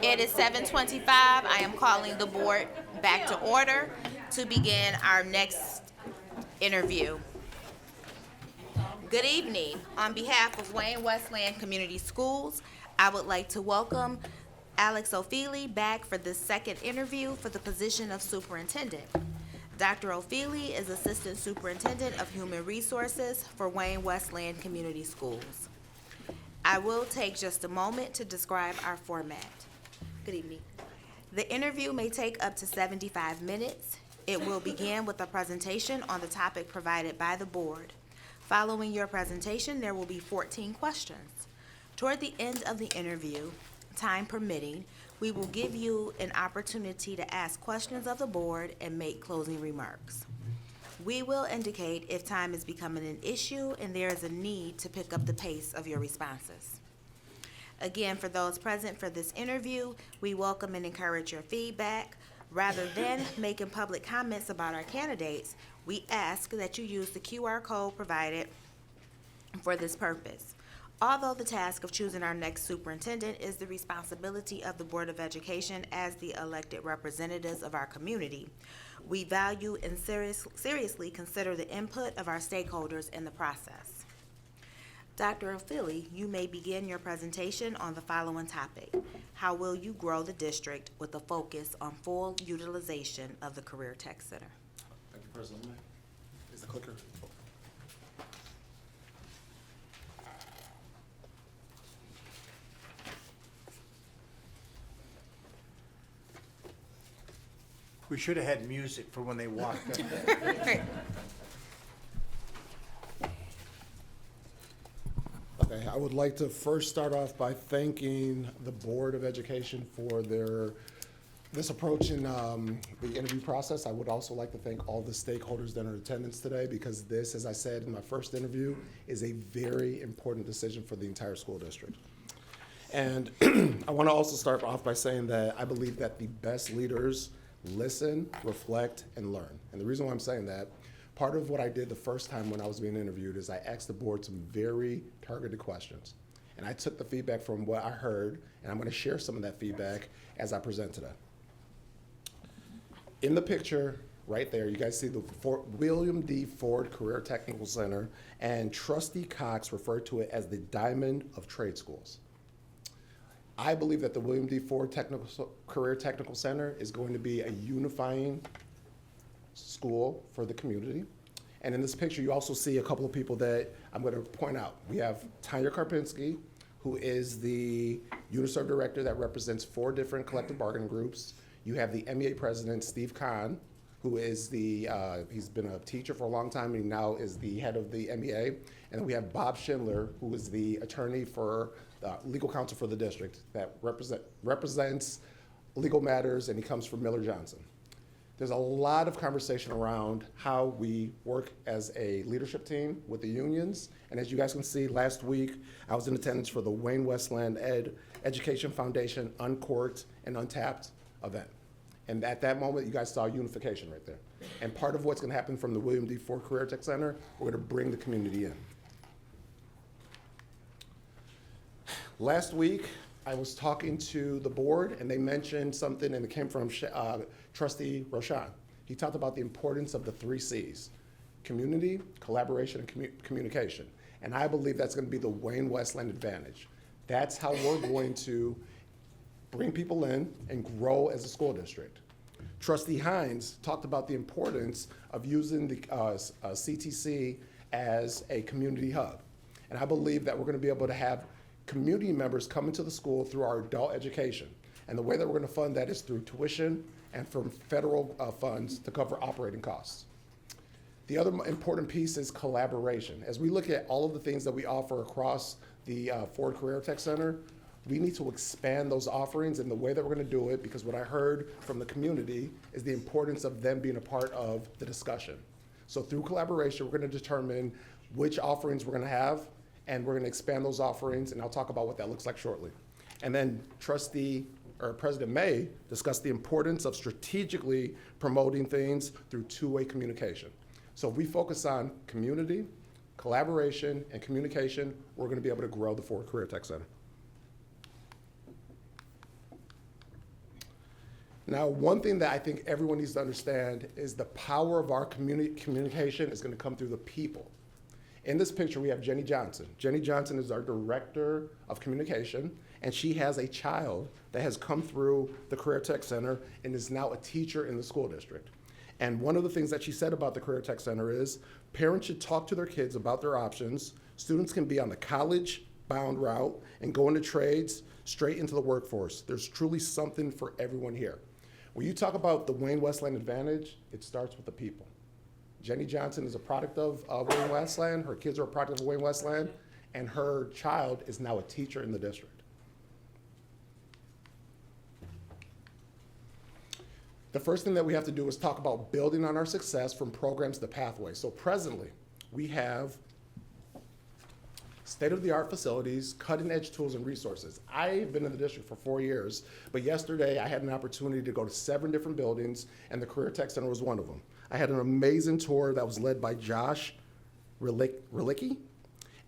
It is 7:25. I am calling the board back to order to begin our next interview. Good evening. On behalf of Wayne Westland Community Schools, I would like to welcome Alex Ofili back for the second interview for the position of superintendent. Dr. Ofili is Assistant Superintendent of Human Resources for Wayne Westland Community Schools. I will take just a moment to describe our format. Good evening. The interview may take up to 75 minutes. It will begin with a presentation on the topic provided by the board. Following your presentation, there will be 14 questions. Toward the end of the interview, time permitting, we will give you an opportunity to ask questions of the board and make closing remarks. We will indicate if time is becoming an issue and there is a need to pick up the pace of your responses. Again, for those present for this interview, we welcome and encourage your feedback. Rather than making public comments about our candidates, we ask that you use the QR code provided for this purpose. Although the task of choosing our next superintendent is the responsibility of the Board of Education as the elected representatives of our community, we value and seriously consider the input of our stakeholders in the process. Dr. Ofili, you may begin your presentation on the following topic. How will you grow the district with a focus on full utilization of the Career Tech Center? Thank you, President May. Is the clicker? We should have had music for when they walked up. Okay, I would like to first start off by thanking the Board of Education for this approach in the interview process. I would also like to thank all the stakeholders that are in attendance today because this, as I said in my first interview, is a very important decision for the entire school district. And I want to also start off by saying that I believe that the best leaders listen, reflect, and learn. And the reason why I'm saying that, part of what I did the first time when I was being interviewed is I asked the board some very targeted questions. And I took the feedback from what I heard, and I'm going to share some of that feedback as I present today. In the picture right there, you guys see the William D. Ford Career Technical Center, and Trustee Cox referred to it as the Diamond of Trade Schools. I believe that the William D. Ford Career Technical Center is going to be a unifying school for the community. And in this picture, you also see a couple of people that I'm going to point out. We have Tanya Karpinski, who is the UNICEF director that represents 4 different collective bargaining groups. You have the MEA president, Steve Kahn, who is he's been a teacher for a long time, and he now is the head of the MEA. And then we have Bob Schindler, who is the attorney for legal counsel for the district that represents legal matters, and he comes from Miller Johnson. There's a lot of conversation around how we work as a leadership team with the unions. And as you guys can see, last week, I was in attendance for the Wayne Westland Education Foundation Uncorked and Untapped event. And at that moment, you guys saw unification right there. And part of what's gonna happen from the William D. Ford Career Tech Center, we're gonna bring the community in. Last week, I was talking to the board, and they mentioned something, and it came from Trustee Roshan. He talked about the importance of the 3 C's: community, collaboration, and communication. And I believe that's going to be the Wayne Westland advantage. That's how we're going to bring people in and grow as a school district. Trustee Hines talked about the importance of using the CTC as a community hub. And I believe that we're going to be able to have community members come into the school through our adult education. And the way that we're going to fund that is through tuition and from federal funds to cover operating costs. The other important piece is collaboration. As we look at all of the things that we offer across the Ford Career Tech Center, we need to expand those offerings, and the way that we're going to do it, because what I heard from the community is the importance of them being a part of the discussion. So through collaboration, we're going to determine which offerings we're going to have, and we're going to expand those offerings, and I'll talk about what that looks like shortly. And then President May discussed the importance of strategically promoting things through two-way communication. So if we focus on community, collaboration, and communication, we're going to be able to grow the Ford Career Tech Center. Now, one thing that I think everyone needs to understand is the power of our communication is going to come through the people. In this picture, we have Jenny Johnson. Jenny Johnson is our director of communication, and she has a child that has come through the Career Tech Center and is now a teacher in the school district. And one of the things that she said about the Career Tech Center is parents should talk to their kids about their options. Students can be on the college-bound route and go into trades straight into the workforce. There's truly something for everyone here. When you talk about the Wayne Westland advantage, it starts with the people. Jenny Johnson is a product of Wayne Westland. Her kids are a product of Wayne Westland, and her child is now a teacher in the district. The first thing that we have to do is talk about building on our success from programs to pathways. So presently, we have state-of-the-art facilities, cutting-edge tools and resources. I've been in the district for 4 years, but yesterday I had an opportunity to go to 7 different buildings, and the Career Tech Center was one of them. I had an amazing tour that was led by Josh Relicki,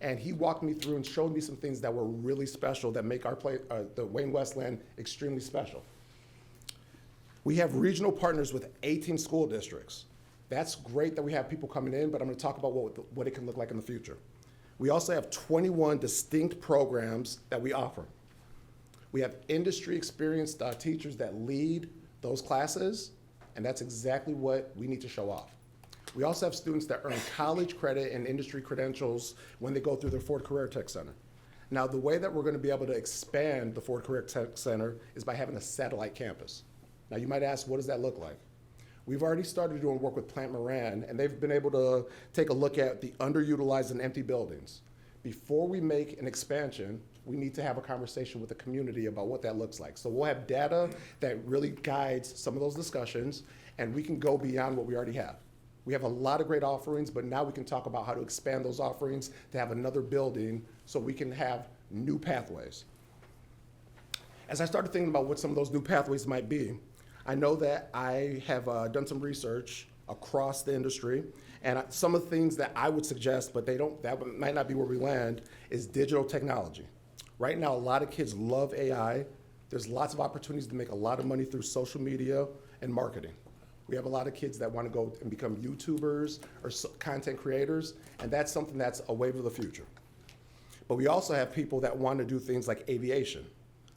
and he walked me through and showed me some things that were really special that make our the Wayne Westland extremely special. We have regional partners with 18 school districts. That's great that we have people coming in, but I'm going to talk about what it can look like in the future. We also have 21 distinct programs that we offer. We have industry experienced teachers that lead those classes, and that's exactly what we need to show off. We also have students that earn college credit and industry credentials when they go through the Ford Career Tech Center. Now, the way that we're going to be able to expand the Ford Career Tech Center is by having a satellite campus. Now, you might ask, what does that look like? We've already started doing work with Plant Moran, and they've been able to take a look at the underutilized and empty buildings. Before we make an expansion, we need to have a conversation with the community about what that looks like. So we'll have data that really guides some of those discussions, and we can go beyond what we already have. We have a lot of great offerings, but now we can talk about how to expand those offerings to have another building so we can have new pathways. As I started thinking about what some of those new pathways might be, I know that I have done some research across the industry, and some of the things that I would suggest, but that might not be where we land, is digital technology. Right now, a lot of kids love AI. There's lots of opportunities to make a lot of money through social media and marketing. We have a lot of kids that want to go and become YouTubers or content creators, and that's something that's a wave of the future. But we also have people that want to do things like aviation,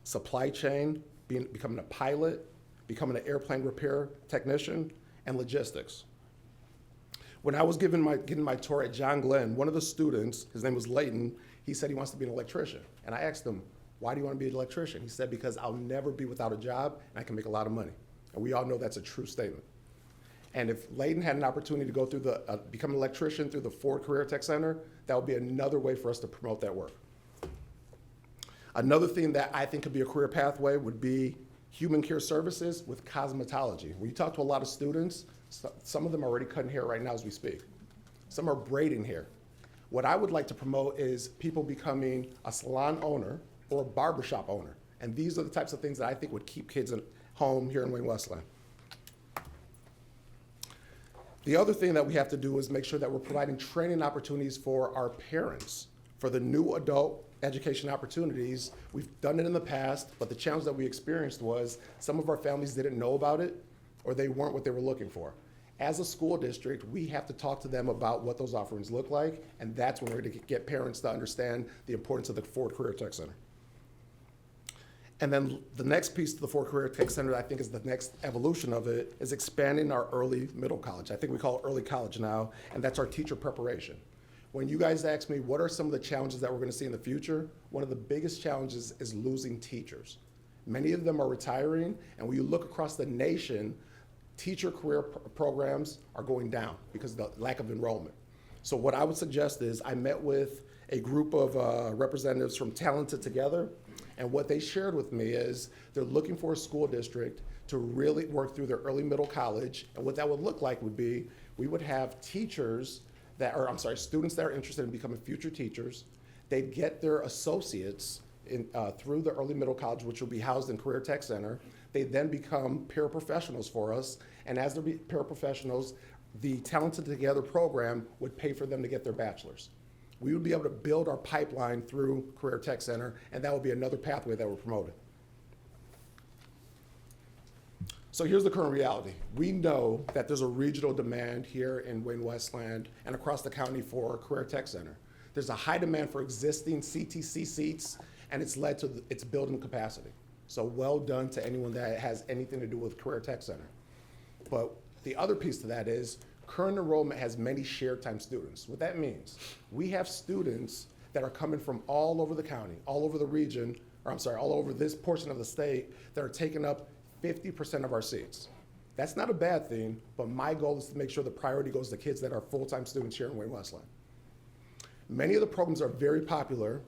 supply chain, becoming a pilot, becoming an airplane repair technician, and logistics. When I was getting my tour at John Glenn, one of the students, his name was Layton, he said he wants to be an electrician. And I asked him, why do you want to be an electrician? He said, because I'll never be without a job and I can make a lot of money. And we all know that's a true statement. And if Layton had an opportunity to go through become an electrician through the Ford Career Tech Center, that would be another way for us to promote that work. Another thing that I think could be a career pathway would be human care services with cosmetology. When you talk to a lot of students, some of them are already cutting hair right now as we speak. Some are braiding hair. What I would like to promote is people becoming a salon owner or a barbershop owner. And these are the types of things that I think would keep kids at home here in Wayne Westland. The other thing that we have to do is make sure that we're providing training opportunities for our parents for the new adult education opportunities. We've done it in the past, but the challenge that we experienced was some of our families didn't know about it or they weren't what they were looking for. As a school district, we have to talk to them about what those offerings look like, and that's when we're going to get parents to understand the importance of the Ford Career Tech Center. And then the next piece to the Ford Career Tech Center that I think is the next evolution of it is expanding our early middle college. I think we call it early college now, and that's our teacher preparation. When you guys ask me what are some of the challenges that we're going to see in the future, one of the biggest challenges is losing teachers. Many of them are retiring, and when you look across the nation, teacher career programs are going down because of the lack of enrollment. So what I would suggest is I met with a group of representatives from Talented Together, and what they shared with me is they're looking for a school district to really work through their early middle college, and what that would look like would be we would have students that are interested in becoming future teachers. They'd get their associates through the early middle college, which will be housed in Career Tech Center. They then become paraprofessionals for us, and as they're paraprofessionals, the Talented Together program would pay for them to get their bachelor's. We would be able to build our pipeline through Career Tech Center, and that would be another pathway that we're promoting. So here's the current reality. We know that there's a regional demand here in Wayne Westland and across the county for a career tech center. There's a high demand for existing CTC seats, and it's led to its building capacity. So well done to anyone that has anything to do with career tech center. But the other piece to that is current enrollment has many shared time students. What that means, we have students that are coming from all over the county, all over the region, or I'm sorry, all over this portion of the state that are taking up 50% of our seats. That's not a bad thing, but my goal is to make sure the priority goes to kids that are full-time students here in Wayne Westland. Many of the programs are very popular,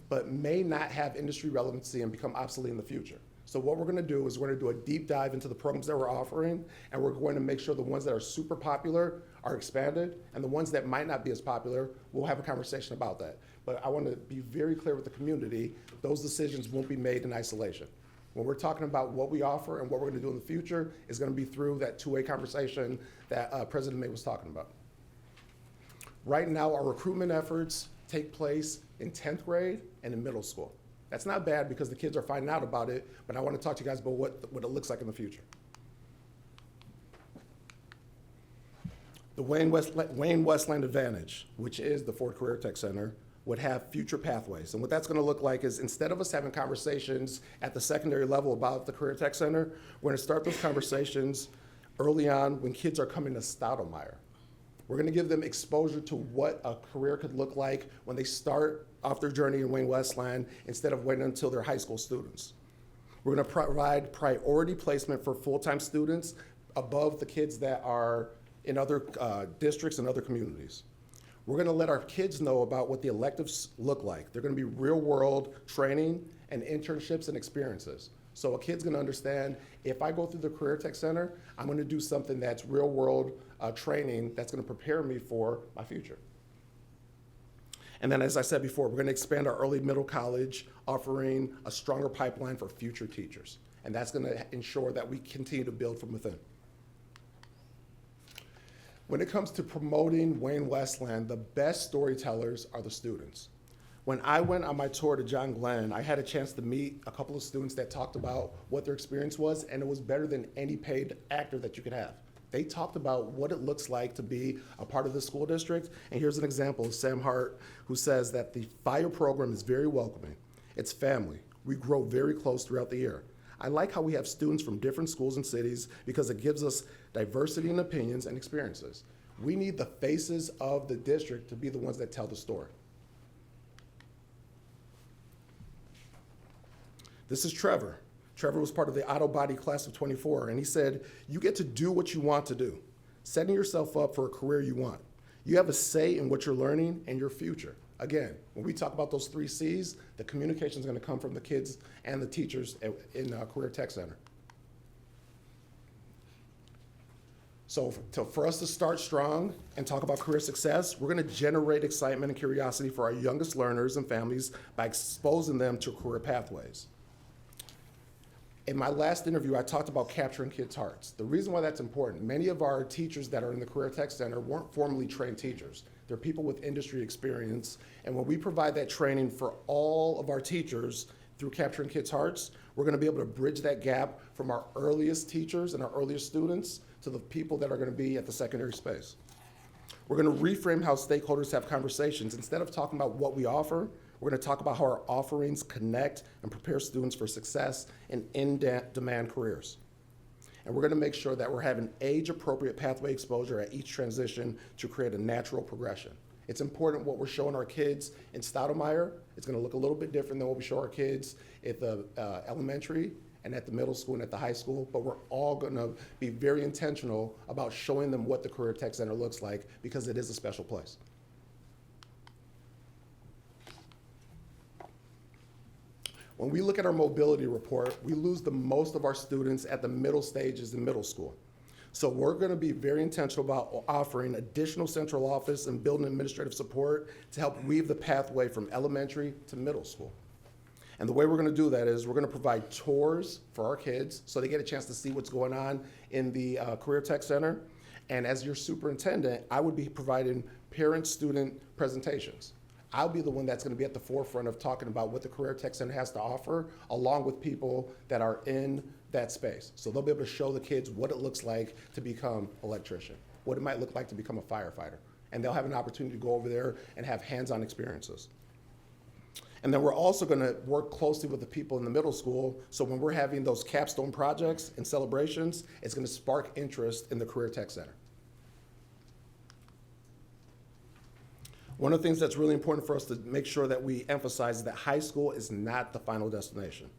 but may not have industry relevancy and become obsolete in the future. So what we're gonna do is we're gonna do a deep dive into the programs that we're offering, and we're going to make sure the ones that are super popular are expanded, and the ones that might not be as popular, we'll have a conversation about that. But I wanna be very clear with the community, those decisions won't be made in isolation. When we're talking about what we offer and what we're gonna do in the future is gonna be through that two-way conversation that President May was talking about. Right now, our recruitment efforts take place in 10th grade and in middle school. That's not bad because the kids are finding out about it, but I wanna talk to you guys about what it looks like in the future. The Wayne Westland Advantage, which is the Ford Career Tech Center, would have future pathways. And what that's gonna look like is instead of us having conversations at the secondary level about the Career Tech Center, we're gonna start those conversations early on when kids are coming to Stoudemire. We're gonna give them exposure to what a career could look like when they start off their journey in Wayne Westland instead of waiting until they're high school students. We're gonna provide priority placement for full-time students above the kids that are in other districts and other communities. We're gonna let our kids know about what the electives look like. They're gonna be real-world training and internships and experiences. So a kid's gonna understand, if I go through the Career Tech Center, I'm gonna do something that's real-world training that's gonna prepare me for my future. And then, as I said before, we're gonna expand our early middle college, offering a stronger pipeline for future teachers. And that's gonna ensure that we continue to build from within. When it comes to promoting Wayne Westland, the best storytellers are the students. When I went on my tour to John Glenn, I had a chance to meet a couple of students that talked about what their experience was, and it was better than any paid actor that you could have. They talked about what it looks like to be a part of the school district, and here's an example of Sam Hart, who says that the FIRE program is very welcoming. It's family. We grow very close throughout the year. I like how we have students from different schools and cities because it gives us diversity in opinions and experiences. We need the faces of the district to be the ones that tell the story. This is Trevor. Trevor was part of the auto body class of 24, and he said, you get to do what you want to do, setting yourself up for a career you want. You have a say in what you're learning and your future. Again, when we talk about those 3 C's, the communication is going to come from the kids and the teachers in Career Tech Center. So for us to start strong and talk about career success, we're going to generate excitement and curiosity for our youngest learners and families by exposing them to career pathways. In my last interview, I talked about capturing kids' hearts. The reason why that's important, many of our teachers that are in the Career Tech Center weren't formally trained teachers. They're people with industry experience, and when we provide that training for all of our teachers through capturing kids' hearts, we're gonna be able to bridge that gap from our earliest teachers and our earliest students to the people that are gonna be at the secondary space. We're gonna reframe how stakeholders have conversations. Instead of talking about what we offer, we're gonna talk about how our offerings connect and prepare students for success in in-demand careers. And we're gonna make sure that we're having age-appropriate pathway exposure at each transition to create a natural progression. It's important what we're showing our kids in Stoudemire. It's gonna look a little bit different than what we show our kids at the elementary and at the middle school and at the high school, but we're all gonna be very intentional about showing them what the Career Tech Center looks like because it is a special place. When we look at our mobility report, we lose the most of our students at the middle stages in middle school. So we're gonna be very intentional about offering additional central office and building administrative support to help weave the pathway from elementary to middle school. And the way we're gonna do that is we're gonna provide tours for our kids so they get a chance to see what's going on in the Career Tech Center. And as your superintendent, I would be providing parent-student presentations. I'll be the one that's going to be at the forefront of talking about what the Career Tech Center has to offer, along with people that are in that space. So they'll be able to show the kids what it looks like to become an electrician, what it might look like to become a firefighter. And they'll have an opportunity to go over there and have hands-on experiences. And then we're also going to work closely with the people in the middle school, so when we're having those capstone projects and celebrations, it's going to spark interest in the Career Tech Center. One of the things that's really important for us to make sure that we emphasize is that high school is not the final destination.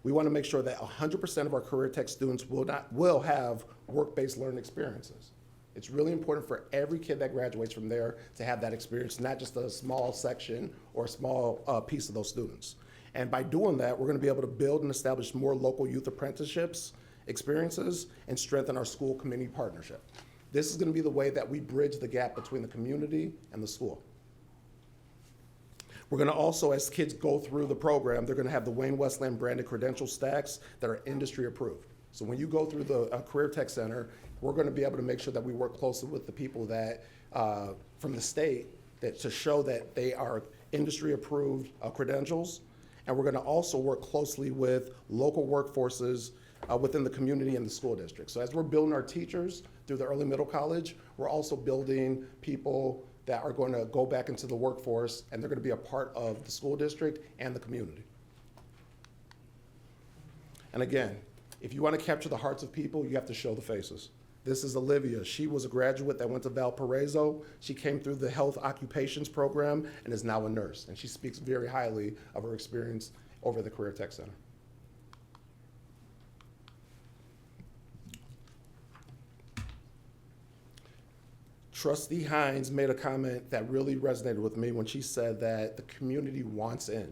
We want to make sure that 100% of our Career Tech students will have work-based learning experiences. It's really important for every kid that graduates from there to have that experience, not just a small section or a small piece of those students. And by doing that, we're going to be able to build and establish more local youth apprenticeships, experiences, and strengthen our school community partnership. This is going to be the way that we bridge the gap between the community and the school. We're going to also, as kids go through the program, they're going to have the Wayne Westland branded credential stacks that are industry approved. So when you go through the Career Tech Center, we're going to be able to make sure that we work closely with the people that, from the state, to show that they are industry approved credentials. And we're going to also work closely with local workforces within the community and the school district. So as we're building our teachers through the early middle college, we're also building people that are going to go back into the workforce, and they're going to be a part of the school district and the community. And again, if you want to capture the hearts of people, you have to show the faces. This is Olivia. She was a graduate that went to Valparaiso. She came through the health occupations program and is now a nurse. And she speaks very highly of her experience over at the Career Tech Center. Trustee Hines made a comment that really resonated with me when she said that the community wants in.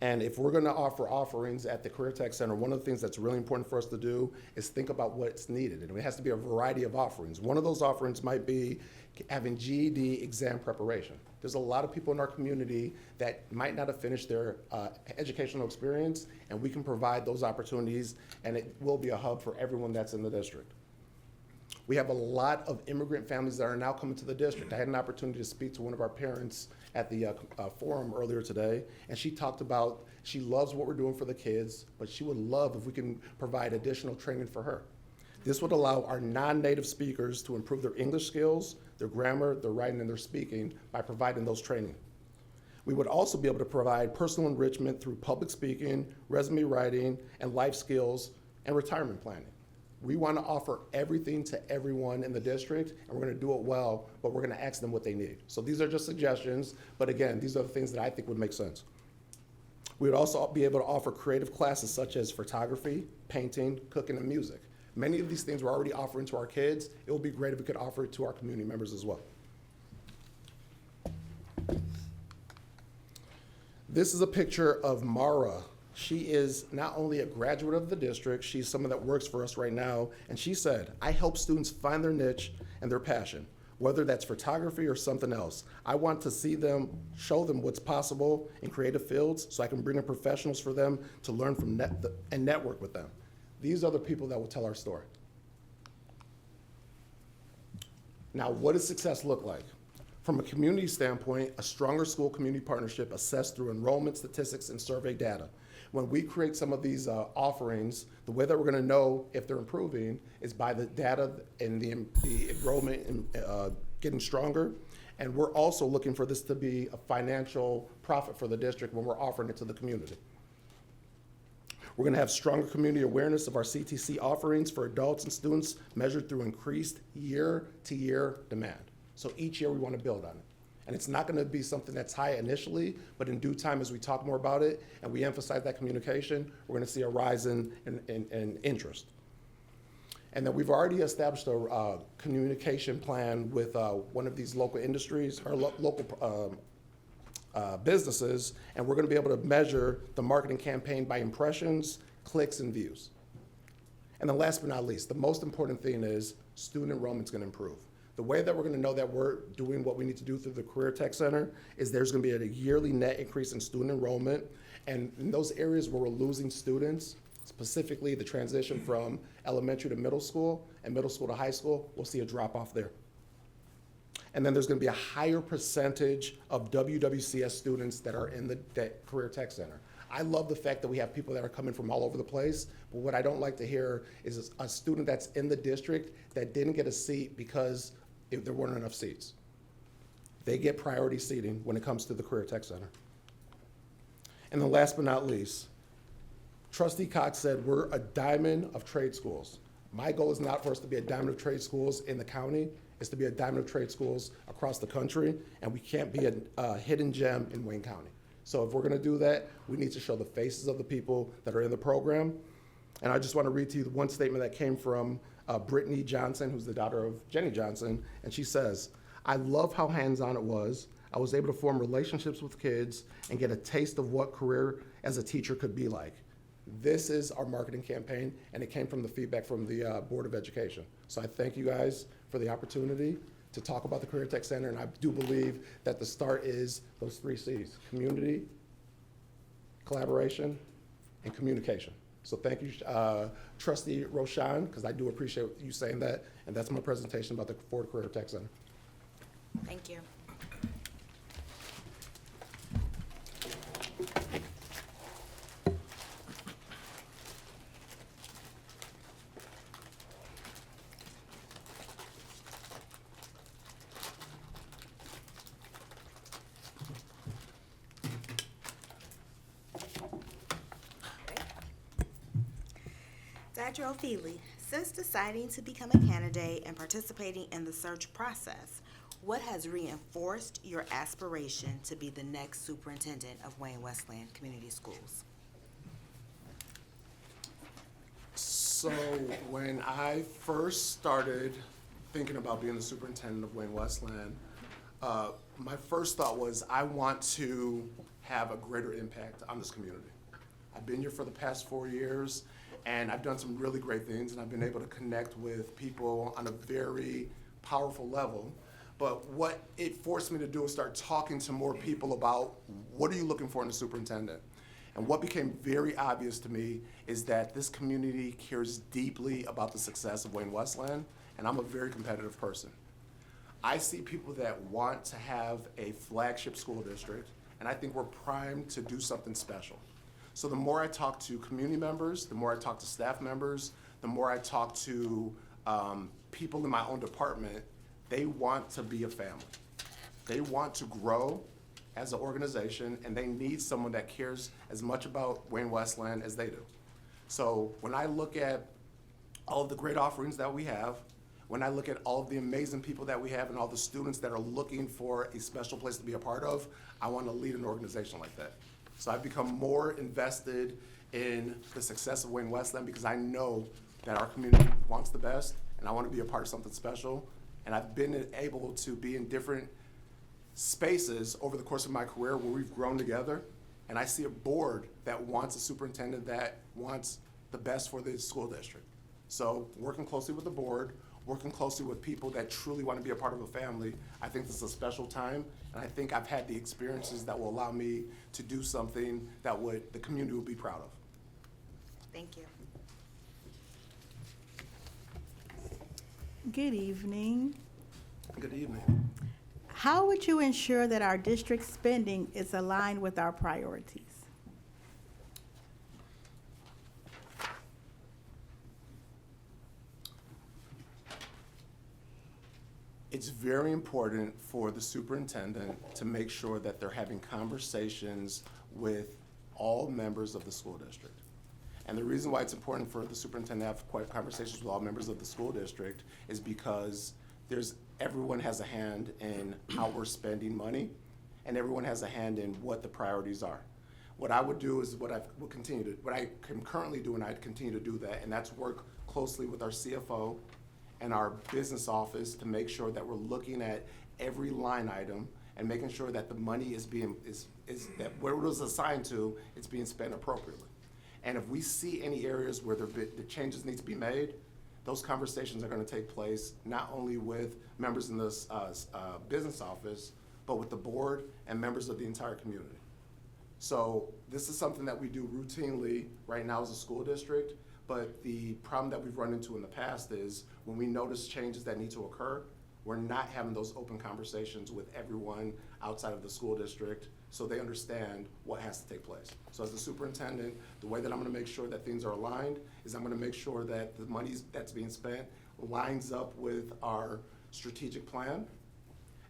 And if we're gonna offer offerings at the Career Tech Center, one of the things that's really important for us to do is think about what's needed. And it has to be a variety of offerings. One of those offerings might be having GED exam preparation. There's a lot of people in our community that might not have finished their educational experience, and we can provide those opportunities, and it will be a hub for everyone that's in the district. We have a lot of immigrant families that are now coming to the district. I had an opportunity to speak to one of our parents at the forum earlier today, and she talked about she loves what we're doing for the kids, but she would love if we can provide additional training for her. This would allow our non-native speakers to improve their English skills, their grammar, their writing, and their speaking by providing those training. We would also be able to provide personal enrichment through public speaking, resume writing, and life skills, and retirement planning. We want to offer everything to everyone in the district, and we're going to do it well, but we're going to ask them what they need. So these are just suggestions, but again, these are the things that I think would make sense. We would also be able to offer creative classes such as photography, painting, cooking, and music. Many of these things we're already offering to our kids. It would be great if we could offer it to our community members as well. This is a picture of Mara. She is not only a graduate of the district, she's someone that works for us right now, and she said, I help students find their niche and their passion, whether that's photography or something else. I want to see them, show them what's possible in creative fields so I can bring in professionals for them to learn from and network with them. These are the people that will tell our story. Now, what does success look like? From a community standpoint, a stronger school-community partnership assessed through enrollment statistics and survey data. When we create some of these offerings, the way that we're going to know if they're improving is by the data and the enrollment and, getting stronger. And we're also looking for this to be a financial profit for the district when we're offering it to the community. We're going to have stronger community awareness of our CTC offerings for adults and students measured through increased year-to-year demand. So each year we want to build on it. And it's not going to be something that's high initially, but in due time as we talk more about it and we emphasize that communication, we're going to see a rise in interest. And then we've already established a communication plan with one of these local industries or local businesses, and we're going to be able to measure the marketing campaign by impressions, clicks, and views. And then last but not least, the most important thing is student enrollment's going to improve. The way that we're going to know that we're doing what we need to do through the Career Tech Center is there's going to be a yearly net increase in student enrollment, and in those areas where we're losing students, specifically the transition from elementary to middle school and middle school to high school, we'll see a drop off there. And then there's going to be a higher percentage of WWCS students that are in the Career Tech Center. I love the fact that we have people that are coming from all over the place, but what I don't like to hear is a student that's in the district that didn't get a seat because there weren't enough seats. They get priority seating when it comes to the Career Tech Center. And then last but not least, Trustee Cox said we're a diamond of trade schools. My goal is not for us to be a diamond of trade schools in the county, it's to be a diamond of trade schools across the country, and we can't be a hidden gem in Wayne County. So if we're gonna do that, we need to show the faces of the people that are in the program. And I just wanna read to you one statement that came from Brittany Johnson, who's the daughter of Jenny Johnson, and she says, "I love how hands-on it was. I was able to form relationships with kids and get a taste of what career as a teacher could be like." This is our marketing campaign, and it came from the feedback from the Board of Education. So I thank you guys for the opportunity to talk about the Career Tech Center, and I do believe that the start is those 3 C's: community, collaboration, and communication. So thank you, Trustee Roshan, because I do appreciate you saying that, and that's my presentation about the Ford Career Tech Center. Thank you. Dr. Ofili, since deciding to become a candidate and participating in the search process, what has reinforced your aspiration to be the next superintendent of Wayne Westland Community Schools? So when I first started thinking about being the superintendent of Wayne Westland, my first thought was I want to have a greater impact on this community. I've been here for the past 4 years, and I've done some really great things, and I've been able to connect with people on a very powerful level. But what it forced me to do is start talking to more people about what are you looking for in a superintendent? And what became very obvious to me is that this community cares deeply about the success of Wayne Westland, and I'm a very competitive person. I see people that want to have a flagship school district, and I think we're primed to do something special. So the more I talk to community members, the more I talk to staff members, the more I talk to people in my own department, they want to be a family. They want to grow as an organization, and they need someone that cares as much about Wayne Westland as they do. So when I look at all of the great offerings that we have, when I look at all of the amazing people that we have and all the students that are looking for a special place to be a part of, I want to lead an organization like that. So I've become more invested in the success of Wayne Westland because I know that our community wants the best, and I want to be a part of something special. And I've been able to be in different spaces over the course of my career where we've grown together, and I see a board that wants a superintendent that wants the best for the school district. So working closely with the board, working closely with people that truly want to be a part of a family, I think this is a special time, and I think I've had the experiences that will allow me to do something that the community would be proud of. Thank you. Good evening. Good evening. How would you ensure that our district spending is aligned with our priorities? It's very important for the superintendent to make sure that they're having conversations with all members of the school district. And the reason why it's important for the superintendent to have conversations with all members of the school district is because everyone has a hand in how we're spending money, and everyone has a hand in what the priorities are. What I would do is what I am currently doing, I'd continue to do that, and that's work closely with our CFO and our business office to make sure that we're looking at every line item and making sure that the money is that where it was assigned to, it's being spent appropriately. And if we see any areas where the changes need to be made, those conversations are going to take place not only with members in this business office, but with the board and members of the entire community. So this is something that we do routinely right now as a school district, but the problem that we've run into in the past is when we notice changes that need to occur, we're not having those open conversations with everyone outside of the school district so they understand what has to take place. So as the superintendent, the way that I'm gonna make sure that things are aligned is I'm gonna make sure that the money that's being spent lines up with our strategic plan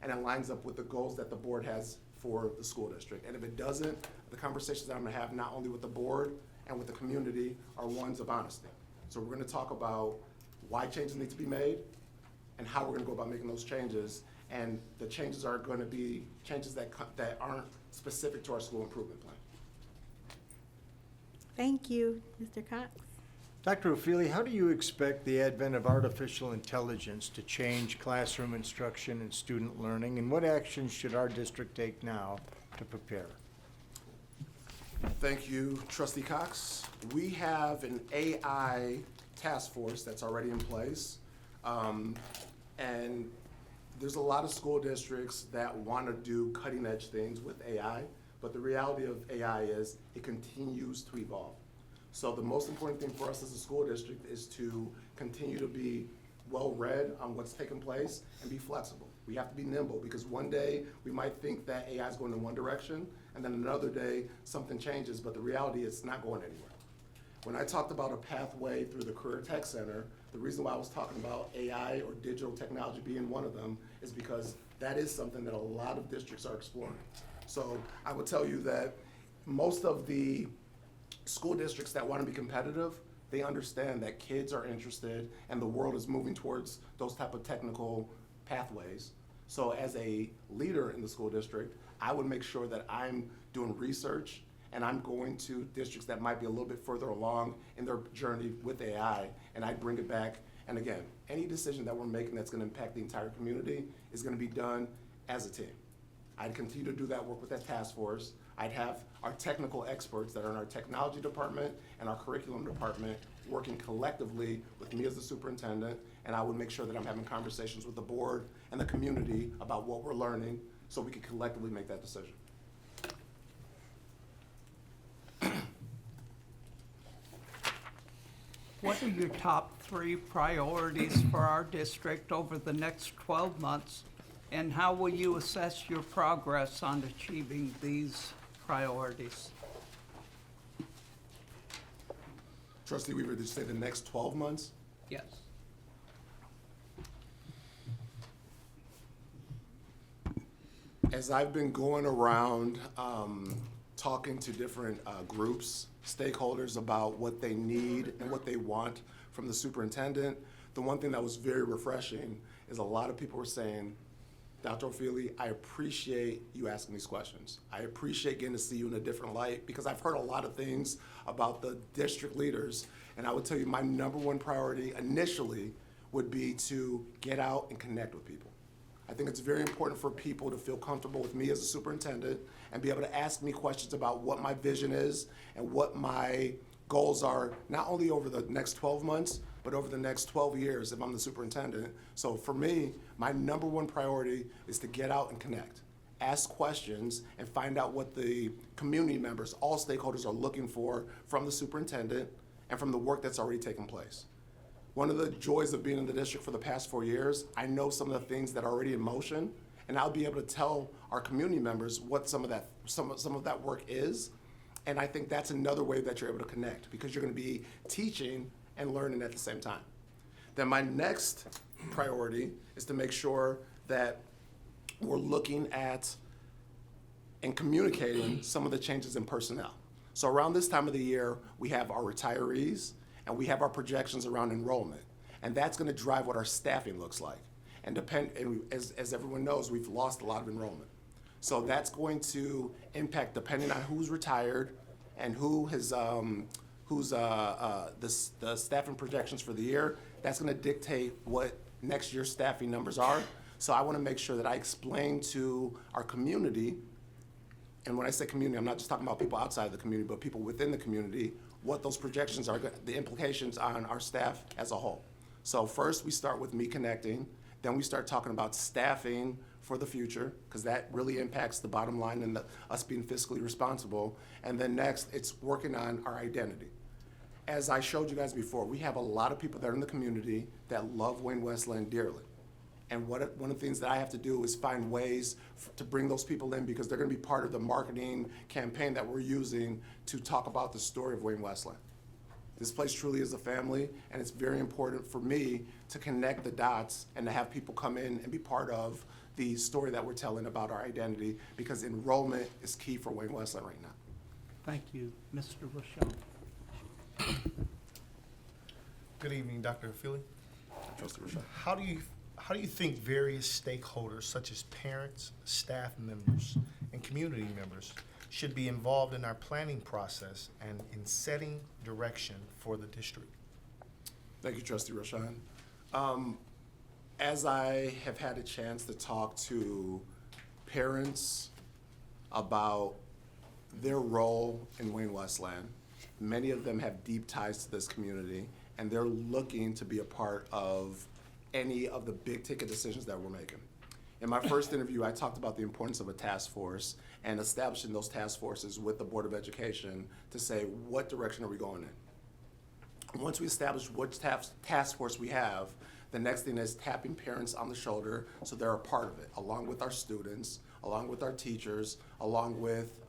and it lines up with the goals that the board has for the school district. And if it doesn't, the conversations that I'm gonna have not only with the board and with the community are ones of honesty. So we're gonna talk about why changes need to be made and how we're gonna go about making those changes. And the changes are gonna be changes that aren't specific to our school improvement plan. Thank you, Mr. Cox. Dr. Ofili, how do you expect the advent of artificial intelligence to change classroom instruction and student learning? And what actions should our district take now to prepare? Thank you, Trustee Cox. We have an AI task force that's already in place. And there's a lot of school districts that want to do cutting edge things with AI, but the reality of AI is it continues to evolve. So the most important thing for us as a school district is to continue to be well-read on what's taking place and be flexible. We have to be nimble because one day we might think that AI is going in one direction and then another day something changes, but the reality is it's not going anywhere. When I talked about a pathway through the Career Tech Center, the reason why I was talking about AI or digital technology being one of them is because that is something that a lot of districts are exploring. So I will tell you that most of the school districts that want to be competitive, they understand that kids are interested and the world is moving towards those type of technical pathways. So as a leader in the school district, I would make sure that I'm doing research and I'm going to districts that might be a little bit further along in their journey with AI, and I bring it back. And again, any decision that we're making that's gonna impact the entire community is gonna be done as a team. I'd continue to do that work with that task force. I'd have our technical experts that are in our technology department and our curriculum department working collectively with me as the superintendent, and I would make sure that I'm having conversations with the board and the community about what we're learning so we can collectively make that decision. What are your top 3 priorities for our district over the next 12 months? And how will you assess your progress on achieving these priorities? Trustee Weaver, did you say the next 12 months? Yes. As I've been going around talking to different groups, stakeholders about what they need and what they want from the superintendent, the one thing that was very refreshing is a lot of people were saying, Dr. Ofili, I appreciate you asking these questions. I appreciate getting to see you in a different light because I've heard a lot of things about the district leaders, and I would tell you my #1 priority initially would be to get out and connect with people. I think it's very important for people to feel comfortable with me as a superintendent and be able to ask me questions about what my vision is and what my goals are, not only over the next 12 months, but over the next 12 years if I'm the superintendent. So for me, my #1 priority is to get out and connect, ask questions, and find out what the community members, all stakeholders are looking for from the superintendent and from the work that's already taken place. One of the joys of being in the district for the past 4 years, I know some of the things that are already in motion, and I'll be able to tell our community members what some of that work is. And I think that's another way that you're able to connect because you're going to be teaching and learning at the same time. Then my next priority is to make sure that we're looking at and communicating some of the changes in personnel. So around this time of the year, we have our retirees and we have our projections around enrollment. And that's going to drive what our staffing looks like. And as everyone knows, we've lost a lot of enrollment. So that's going to impact depending on who's retired and who has the staffing projections for the year. That's going to dictate what next year's staffing numbers are. So I want to make sure that I explain to our community, and when I say community, I'm not just talking about people outside the community, but people within the community, what those projections are, the implications on our staff as a whole. So first we start with me connecting, then we start talking about staffing for the future, because that really impacts the bottom line and us being fiscally responsible. And then next, it's working on our identity. As I showed you guys before, we have a lot of people that are in the community that love Wayne Westland dearly. And one of the things that I have to do is find ways to bring those people in, because they're gonna be part of the marketing campaign that we're using to talk about the story of Wayne Westland. This place truly is a family, and it's very important for me to connect the dots and to have people come in and be part of the story that we're telling about our identity, because enrollment is key for Wayne Westland right now. Thank you, Mr. Rochelle. Good evening, Dr. Ofili. Trustee Rashad. How do you think various stakeholders such as parents, staff members, and community members should be involved in our planning process and in setting direction for the district? Thank you, Trustee Roshan. As I have had a chance to talk to parents about their role in Wayne Westland, many of them have deep ties to this community, and they're looking to be a part of any of the big ticket decisions that we're making. In my first interview, I talked about the importance of a task force and establishing those task forces with the Board of Education to say, what direction are we going in? Once we establish which task force we have, the next thing is tapping parents on the shoulder so they're a part of it, along with our students, along with our teachers, along with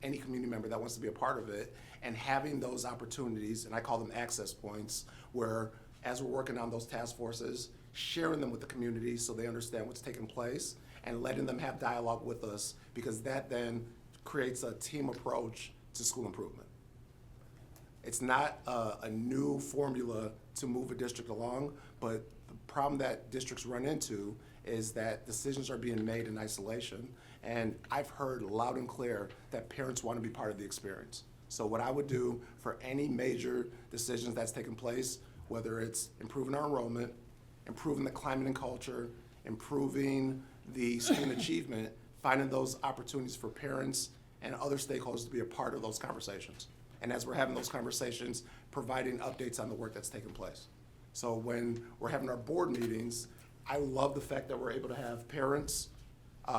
any community member that wants to be a part of it, and having those opportunities, and I call them access points, where as we're working on those task forces, sharing them with the community so they understand what's taking place, and letting them have dialogue with us, because that then creates a team approach to school improvement. It's not a new formula to move a district along, but the problem that districts run into is that decisions are being made in isolation, and I've heard loud and clear that parents want to be part of the experience. So what I would do for any major decisions that's taking place, whether it's improving our enrollment, improving the climate and culture, improving the student achievement, finding those opportunities for parents and other stakeholders to be a part of those conversations. And as we're having those conversations, providing updates on the work that's taking place. So when we're having our board meetings, I love the fact that we're able to have parents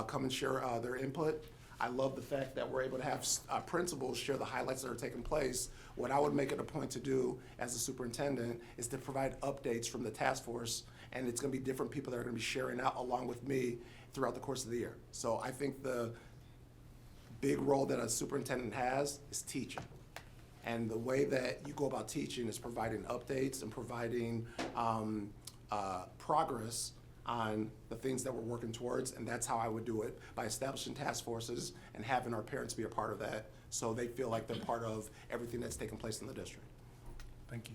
come and share their input. I love the fact that we're able to have principals share the highlights that are taking place. What I would make it a point to do as a superintendent is to provide updates from the task force, and it's gonna be different people that are gonna be sharing out along with me throughout the course of the year. So I think the big role that a superintendent has is teaching. And the way that you go about teaching is providing updates and providing progress on the things that we're working towards, and that's how I would do it, by establishing task forces and having our parents be a part of that, so they feel like they're part of everything that's taking place in the district. Thank you.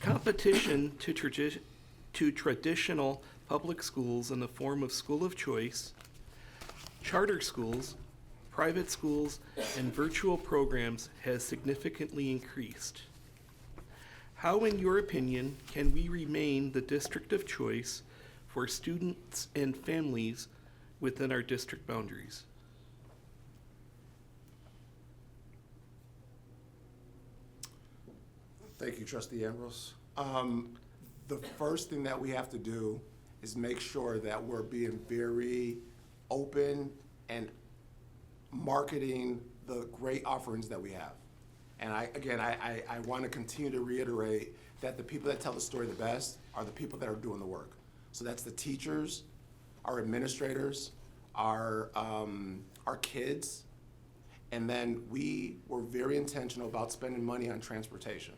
Competition to traditional public schools in the form of school of choice, charter schools, private schools, and virtual programs has significantly increased. How, in your opinion, can we remain the district of choice for students and families within our district boundaries? Thank you, Trustee Ambrose. The first thing that we have to do is make sure that we're being very open and marketing the great offerings that we have. And I want to continue to reiterate that the people that tell the story the best are the people that are doing the work. So that's the teachers, our administrators, our kids, and then we were very intentional about spending money on transportation.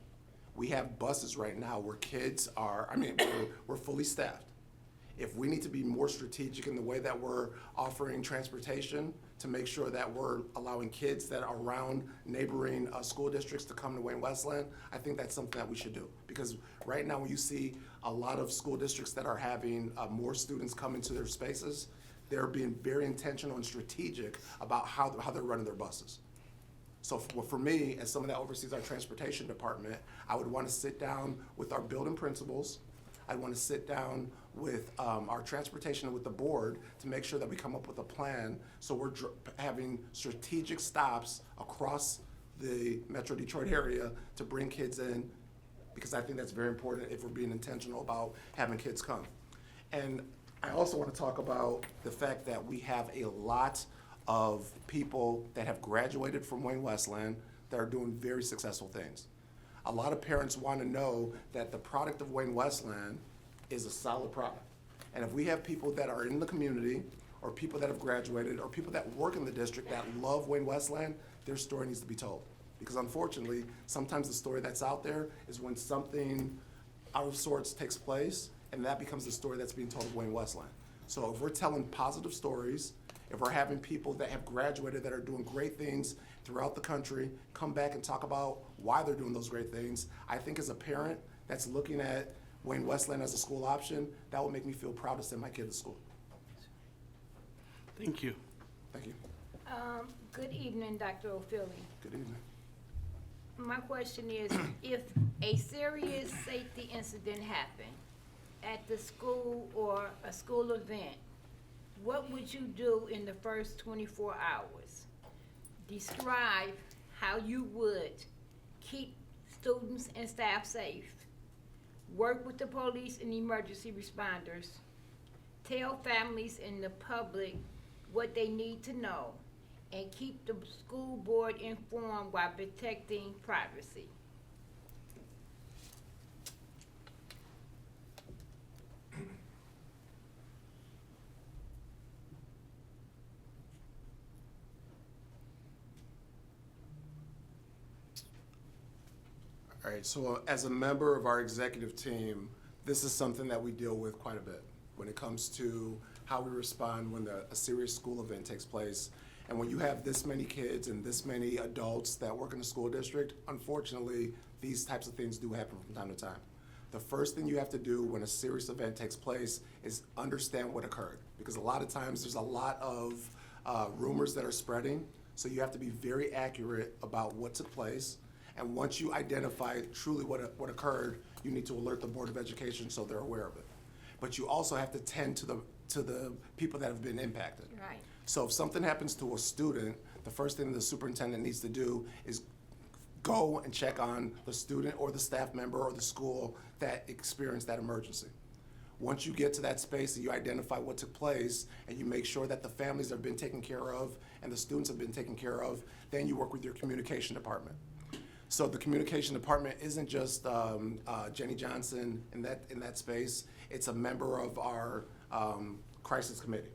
We have buses right now where kids are, we're fully staffed. If we need to be more strategic in the way that we're offering transportation to make sure that we're allowing kids that are around neighboring school districts to come to Wayne Westland, I think that's something that we should do. Because right now when you see a lot of school districts that are having more students come into their spaces, they're being very intentional and strategic about how they're running their buses. So for me, as someone that oversees our transportation department, I would want to sit down with our building principals. I want to sit down with our transportation and with the board to make sure that we come up with a plan. So we're having strategic stops across the Metro Detroit area to bring kids in, because I think that's very important if we're being intentional about having kids come. And I also want to talk about the fact that we have a lot of people that have graduated from Wayne Westland that are doing very successful things. A lot of parents want to know that the product of Wayne Westland is a solid product. And if we have people that are in the community, or people that have graduated, or people that work in the district that love Wayne Westland, their story needs to be told. Because unfortunately, sometimes the story that's out there is when something out of sorts takes place, and that becomes the story that's being told of Wayne Westland. So if we're telling positive stories, if we're having people that have graduated that are doing great things throughout the country come back and talk about why they're doing those great things, I think as a parent that's looking at Wayne Westland as a school option, that would make me feel proud to send my kid to school. Thank you. Thank you. Good evening, Dr. Ofili. Good evening. My question is, if a serious safety incident happened at the school or a school event, what would you do in the first 24 hours? Describe how you would keep students and staff safe, work with the police and emergency responders, tell families and the public what they need to know, and keep the school board informed while protecting privacy. All right, so as a member of our executive team, this is something that we deal with quite a bit when it comes to how we respond when a serious school event takes place. And when you have this many kids and this many adults that work in the school district, unfortunately, these types of things do happen from time to time. The first thing you have to do when a serious event takes place is understand what occurred. Because a lot of times there's a lot of rumors that are spreading, so you have to be very accurate about what took place. And once you identify truly what occurred, you need to alert the Board of Education so they're aware of it. But you also have to tend to the people that have been impacted. Right. So if something happens to a student, the first thing the superintendent needs to do is go and check on the student or the staff member or the school that experienced that emergency. Once you get to that space and you identify what took place and you make sure that the families have been taken care of and the students have been taken care of, then you work with your communication department. So the communication department isn't just Jenny Johnson in that space. It's a member of our crisis committee.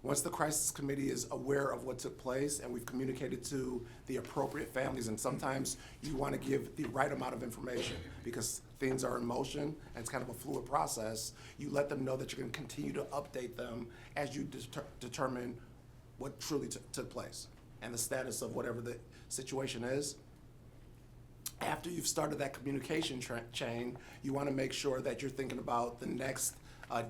Once the crisis committee is aware of what took place and we've communicated to the appropriate families, and sometimes you want to give the right amount of information because things are in motion and it's kind of a fluid process, you let them know that you're going to continue to update them as you determine what truly took place and the status of whatever the situation is. After you've started that communication chain, you want to make sure that you're thinking about the next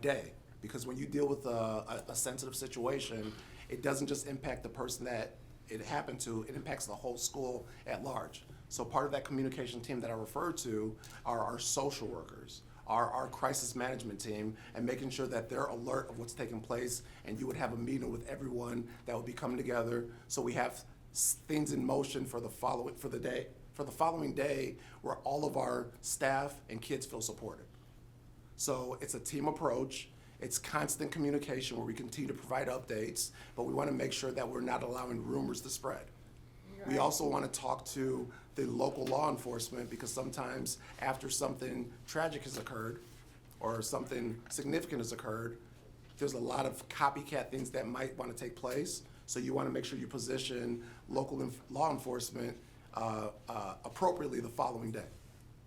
day. Because when you deal with a sensitive situation, it doesn't just impact the person that it happened to, it impacts the whole school at large. So part of that communication team that I referred to are our social workers, our crisis management team, and making sure that they're alert of what's taking place, and you would have a meeting with everyone that would be coming together, so we have things in motion for the following day where all of our staff and kids feel supported. So it's a team approach. It's constant communication where we continue to provide updates, but we want to make sure that we're not allowing rumors to spread. Right. We also want to talk to the local law enforcement because sometimes after something tragic has occurred or something significant has occurred, there's a lot of copycat things that might want to take place. So you want to make sure you position local law enforcement appropriately the following day.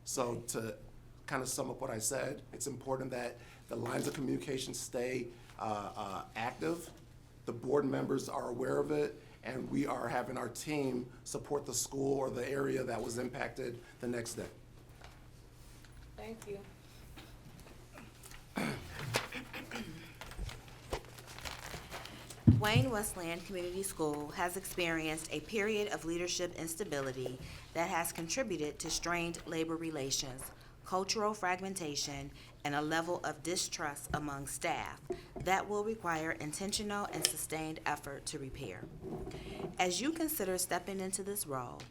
So to kind of sum up what I said, it's important that the lines of communication stay active. The board members are aware of it, and we are having our team support the school or the area that was impacted the next day. Thank you. Wayne Westland Community School has experienced a period of leadership instability that has contributed to strained labor relations, cultural fragmentation, and a level of distrust among staff that will require intentional and sustained effort to repair. As you consider stepping into this role,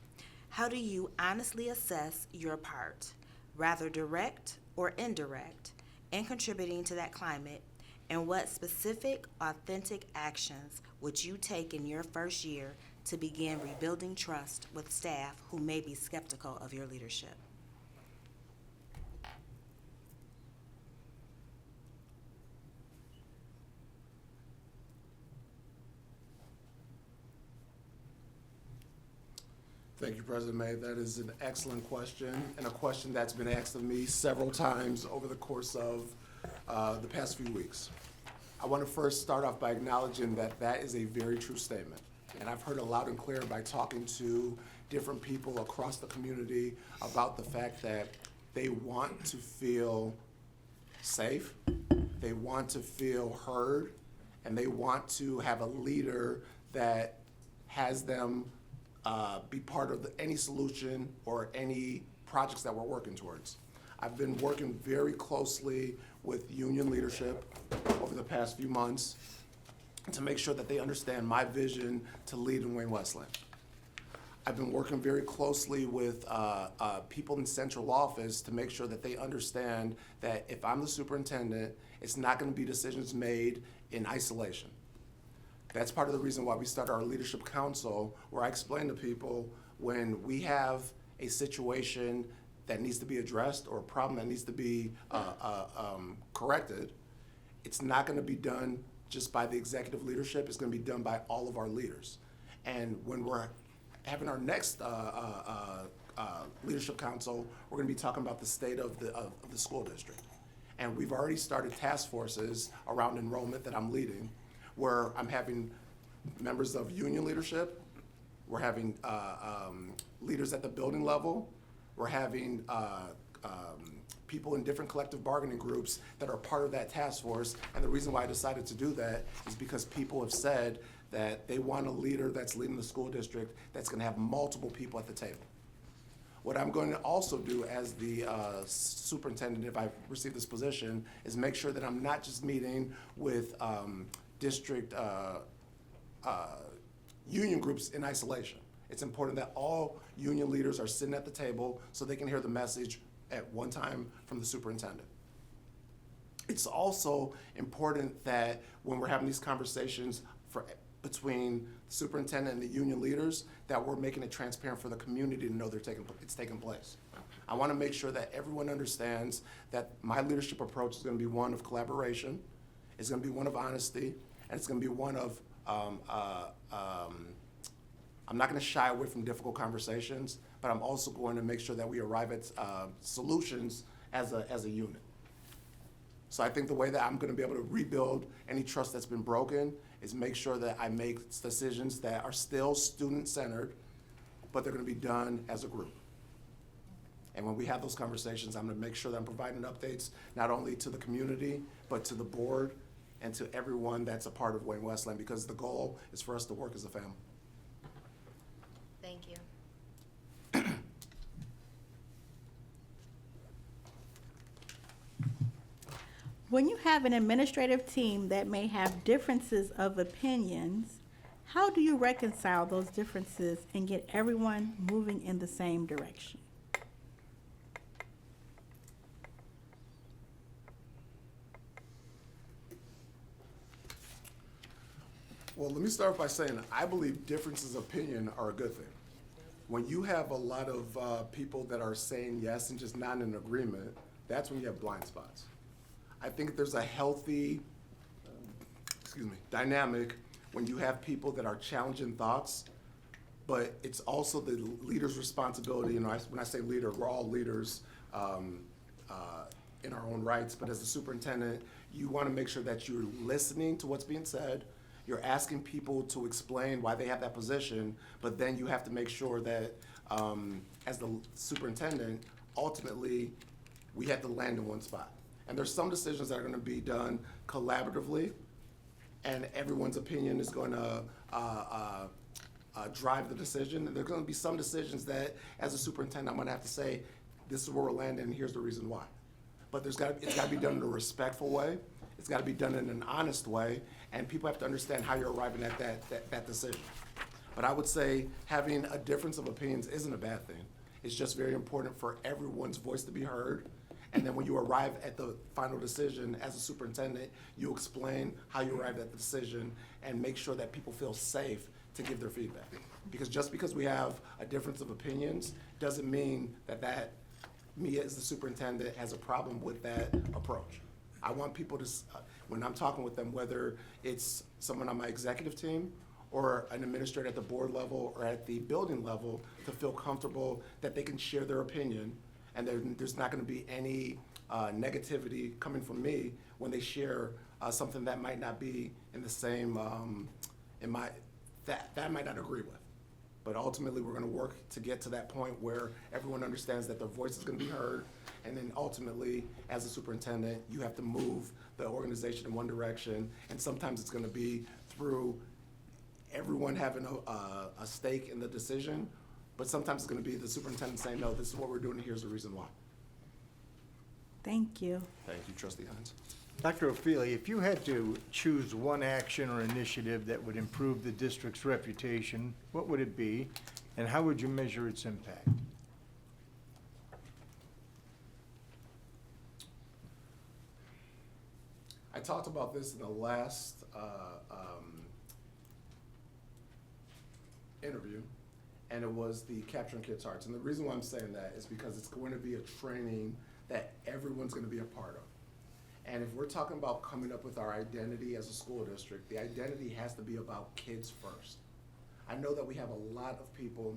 how do you honestly assess your part, rather direct or indirect, in contributing to that climate, and what specific, authentic actions would you take in your first year to begin rebuilding trust with staff who may be skeptical of your leadership? Thank you, President May. That is an excellent question, and a question that's been asked of me several times over the course of the past few weeks. I want to first start off by acknowledging that that is a very true statement. And I've heard it loud and clear by talking to different people across the community about the fact that they want to feel safe, they want to feel heard, and they want to have a leader that has them be part of any solution or any projects that we're working towards. I've been working very closely with union leadership over the past few months to make sure that they understand my vision to lead in Wayne Westland. I've been working very closely with people in central office to make sure that they understand that if I'm the superintendent, it's not going to be decisions made in isolation. That's part of the reason why we started our leadership council, where I explain to people when we have a situation that needs to be addressed or a problem that needs to be corrected, it's not going to be done just by the executive leadership. It's going to be done by all of our leaders. And when we're having our next leadership council, we're going to be talking about the state of the school district. And we've already started task forces around enrollment that I'm leading, where I'm having members of union leadership, we're having leaders at the building level, we're having people in different collective bargaining groups that are part of that task force. And the reason why I decided to do that is because people have said that they want a leader that's leading the school district that's going to have multiple people at the table. What I'm going to also do as the superintendent, if I receive this position, is make sure that I'm not just meeting with district union groups in isolation. It's important that all union leaders are sitting at the table so they can hear the message at one time from the superintendent. It's also important that when we're having these conversations between the superintendent and the union leaders, that we're making it transparent for the community to know it's taking place. I want to make sure that everyone understands that my leadership approach is going to be one of collaboration, it's going to be one of honesty, and it's going to be one of I'm not going to shy away from difficult conversations, but I'm also going to make sure that we arrive at solutions as a unit. So I think the way that I'm going to be able to rebuild any trust that's been broken is make sure that I make decisions that are still student-centered, but they're going to be done as a group. And when we have those conversations, I'm going to make sure that I'm providing updates not only to the community, but to the board and to everyone that's a part of Wayne Westland, because the goal is for us to work as a family. Thank you. When you have an administrative team that may have differences of opinions, how do you reconcile those differences and get everyone moving in the same direction? Well, let me start by saying I believe differences of opinion are a good thing. When you have a lot of people that are saying yes and just not in agreement, that's when you have blind spots. I think there's a healthy, dynamic when you have people that are challenging thoughts, but it's also the leader's responsibility. You know, when I say leader, we're all leaders in our own rights, but as a superintendent, you want to make sure that you're listening to what's being said, you're asking people to explain why they have that position, but then you have to make sure that as the superintendent, ultimately, we have to land in one spot. And there's some decisions that are going to be done collaboratively, and everyone's opinion is going to drive the decision. And there's going to be some decisions that, as a superintendent, I'm going to have to say, this is where we're landing, and here's the reason why. But it's got to be done in a respectful way. It's got to be done in an honest way, and people have to understand how you're arriving at that decision. But I would say having a difference of opinions isn't a bad thing. It's just very important for everyone's voice to be heard. And then when you arrive at the final decision as a superintendent, you explain how you arrived at the decision and make sure that people feel safe to give their feedback. Because just because we have a difference of opinions doesn't mean that me as the superintendent has a problem with that approach. I want people to, when I'm talking with them, whether it's someone on my executive team or an administrator at the board level or at the building level to feel comfortable that they can share their opinion, and there's not going to be any negativity coming from me when they share something that might not be in the same, that I might not agree with. But ultimately, we're going to work to get to that point where everyone understands that their voice is going to be heard, and then ultimately, as a superintendent, you have to move the organization in one direction, and sometimes it's going to be through everyone having a stake in the decision, but sometimes it's going to be the superintendent saying, no, this is what we're doing, and here's the reason why. Thank you. Thank you, Trustee Hines. Dr. Ofili, if you had to choose one action or initiative that would improve the district's reputation, what would it be, and how would you measure its impact? I talked about this in the last interview, and it was the Capturing Kids' Hearts. And the reason why I'm saying that is because it's going to be a training that everyone's going to be a part of. And if we're talking about coming up with our identity as a school district, the identity has to be about kids first. I know that we have a lot of people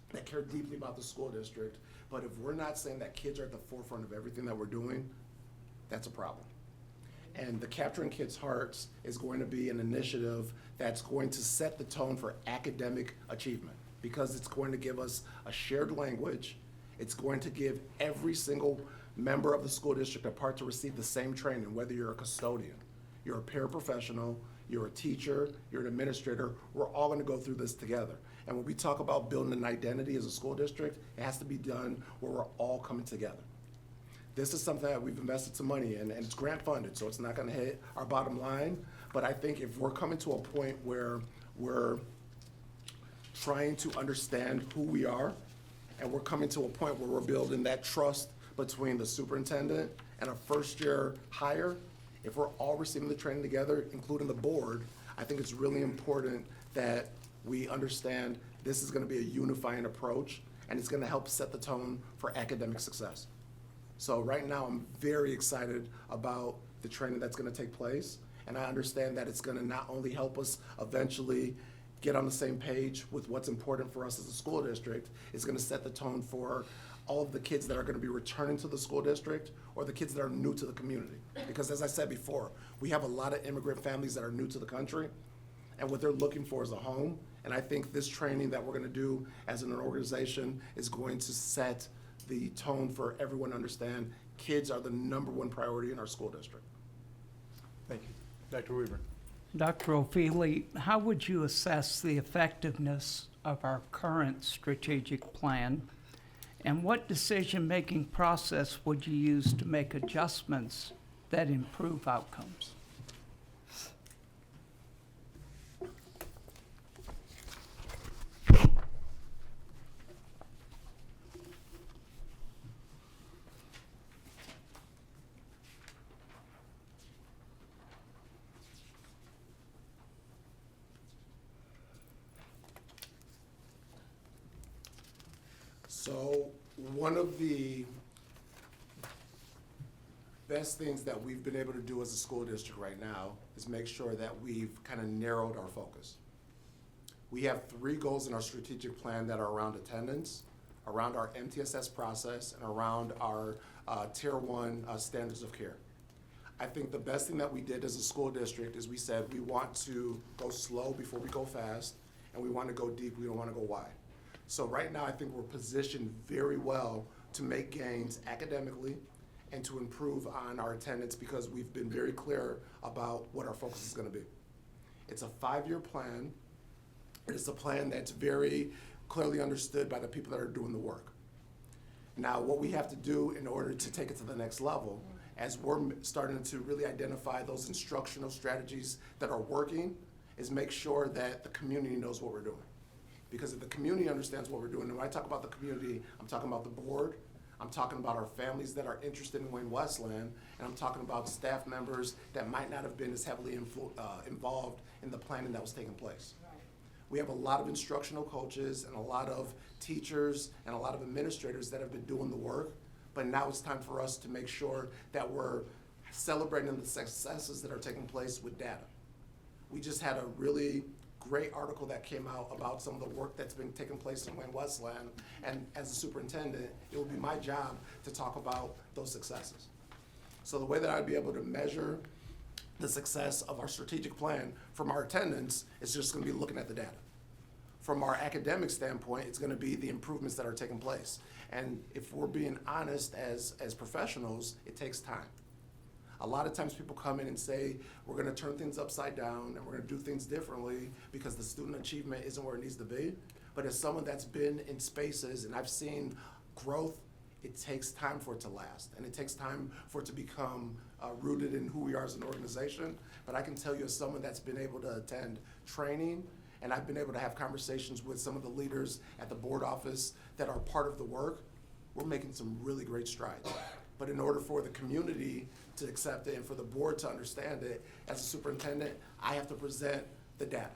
that care deeply about the school district, but if we're not saying that kids are at the forefront of everything that we're doing, that's a problem. And the Capturing Kids' Hearts is going to be an initiative that's going to set the tone for academic achievement, because it's going to give us a shared language. It's going to give every single member of the school district a part to receive the same training, whether you're a custodian, you're a paraprofessional, you're a teacher, you're an administrator. We're all going to go through this together. And when we talk about building an identity as a school district, it has to be done where we're all coming together. This is something that we've invested some money in, and it's grant funded, so it's not going to hit our bottom line. But I think if we're coming to a point where we're trying to understand who we are, and we're coming to a point where we're building that trust between the superintendent and a first-year hire, if we're all receiving the training together, including the board, I think it's really important that we understand this is going to be a unifying approach, and it's going to help set the tone for academic success. So right now, I'm very excited about the training that's going to take place, and I understand that it's going to not only help us eventually get on the same page with what's important for us as a school district, it's going to set the tone for all of the kids that are going to be returning to the school district or the kids that are new to the community. Because as I said before, we have a lot of immigrant families that are new to the country, and what they're looking for is a home. And I think this training that we're going to do as an organization is going to set the tone for everyone to understand kids are the #1 priority in our school district. Thank you. Dr. Weaver. Dr. Ofili, how would you assess the effectiveness of our current strategic plan? And what decision-making process would you use to make adjustments that improve outcomes? So one of the best things that we've been able to do as a school district right now is make sure that we've kind of narrowed our focus. We have 3 goals in our strategic plan that are around attendance, around our MTSS process, and around our Tier 1 standards of care. I think the best thing that we did as a school district is we said we want to go slow before we go fast, and we want to go deep, we don't want to go wide. So right now, I think we're positioned very well to make gains academically and to improve on our attendance, because we've been very clear about what our focus is going to be. It's a 5-year plan. It's a plan that's very clearly understood by the people that are doing the work. Now, what we have to do in order to take it to the next level, as we're starting to really identify those instructional strategies that are working, is make sure that the community knows what we're doing. Because if the community understands what we're doing, and when I talk about the community, I'm talking about the board, I'm talking about our families that are interested in Wayne Westland, and I'm talking about staff members that might not have been as heavily involved in the planning that was taking place. We have a lot of instructional coaches and a lot of teachers and a lot of administrators that have been doing the work, but now it's time for us to make sure that we're celebrating the successes that are taking place with data. We just had a really great article that came out about some of the work that's been taking place in Wayne Westland. And as a superintendent, it will be my job to talk about those successes. So the way that I'd be able to measure the success of our strategic plan from our attendance is just gonna be looking at the data. From our academic standpoint, it's gonna be the improvements that are taking place. And if we're being honest as professionals, it takes time. A lot of times people come in and say, we're gonna turn things upside down and we're gonna do things differently because the student achievement isn't where it needs to be. But as someone that's been in spaces and I've seen growth, it takes time for it to last. And it takes time for it to become rooted in who we are as an organization. But I can tell you as someone that's been able to attend training, and I've been able to have conversations with some of the leaders at the board office that are part of the work, we're making some really great strides. But in order for the community to accept it and for the board to understand it, as a superintendent, I have to present the data.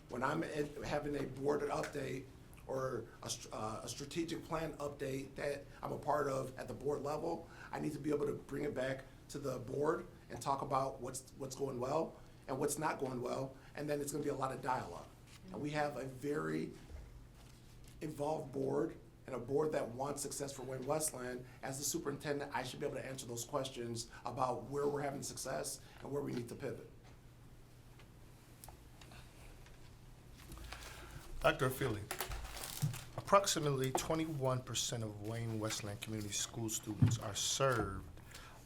When I'm having a board update or a strategic plan update that I'm a part of at the board level, I need to be able to bring it back to the board and talk about what's going well and what's not going well, and then it's gonna be a lot of dialogue. And we have a very involved board and a board that wants success for Wayne Westland. As the superintendent, I should be able to answer those questions about where we're having success and where we need to pivot. Dr. Ofili, approximately 21% of Wayne Westland Community School students are served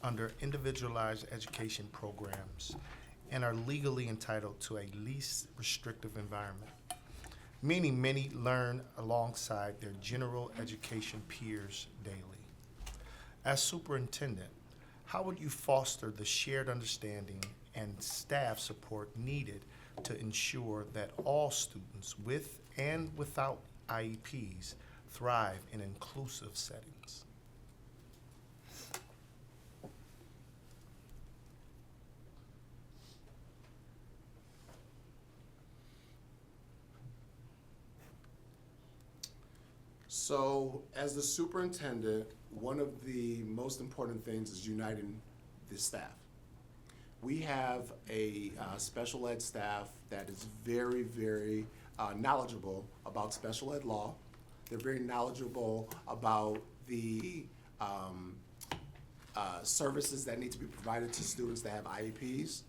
under individualized education programs and are legally entitled to a least restrictive environment, meaning many learn alongside their general education peers daily. As superintendent, how would you foster the shared understanding and staff support needed to ensure that all students with and without IEPs thrive in inclusive settings? So as the superintendent, one of the most important things is uniting the staff. We have a special ed staff that is very, very knowledgeable about special ed law. They're very knowledgeable about the services that need to be provided to students that have IEPs.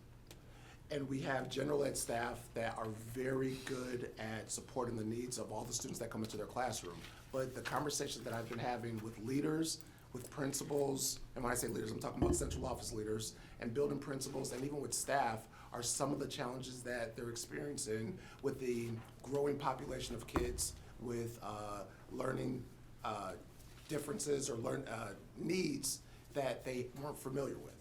And we have general ed staff that are very good at supporting the needs of all the students that come into their classroom. But the conversations that I've been having with leaders, with principals, and when I say leaders, I'm talking about central office leaders, and building principals, and even with staff, are some of the challenges that they're experiencing with the growing population of kids with learning differences or needs that they weren't familiar with.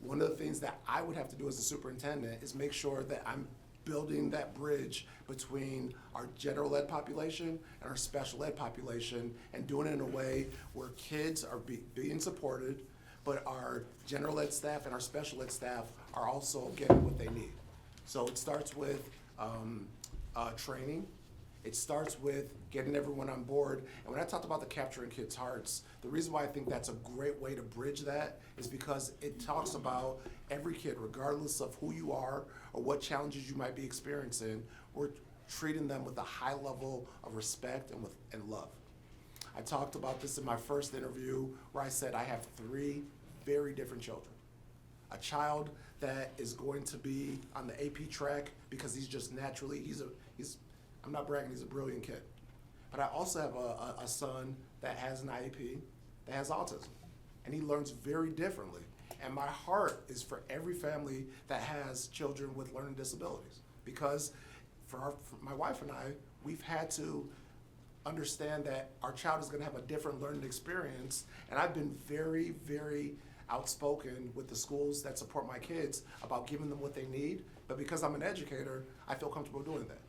One of the things that I would have to do as a superintendent is make sure that I'm building that bridge between our general ed population and our special ed population, and doing it in a way where kids are being supported, but our general ed staff and our special ed staff are also getting what they need. So it starts with training. It starts with getting everyone on board. And when I talked about the capturing kids' hearts, the reason why I think that's a great way to bridge that is because it talks about every kid, regardless of who you are or what challenges you might be experiencing, we're treating them with a high level of respect and love. I talked about this in my first interview where I said I have 3 very different children. A child that is going to be on the AP track because he's just naturally, I'm not bragging, he's a brilliant kid. But I also have a son that has an IEP, that has autism, and he learns very differently. And my heart is for every family that has children with learning disabilities, because for my wife and I, we've had to understand that our child is gonna have a different learning experience, and I've been very, very outspoken with the schools that support my kids about giving them what they need, but because I'm an educator, I feel comfortable doing that.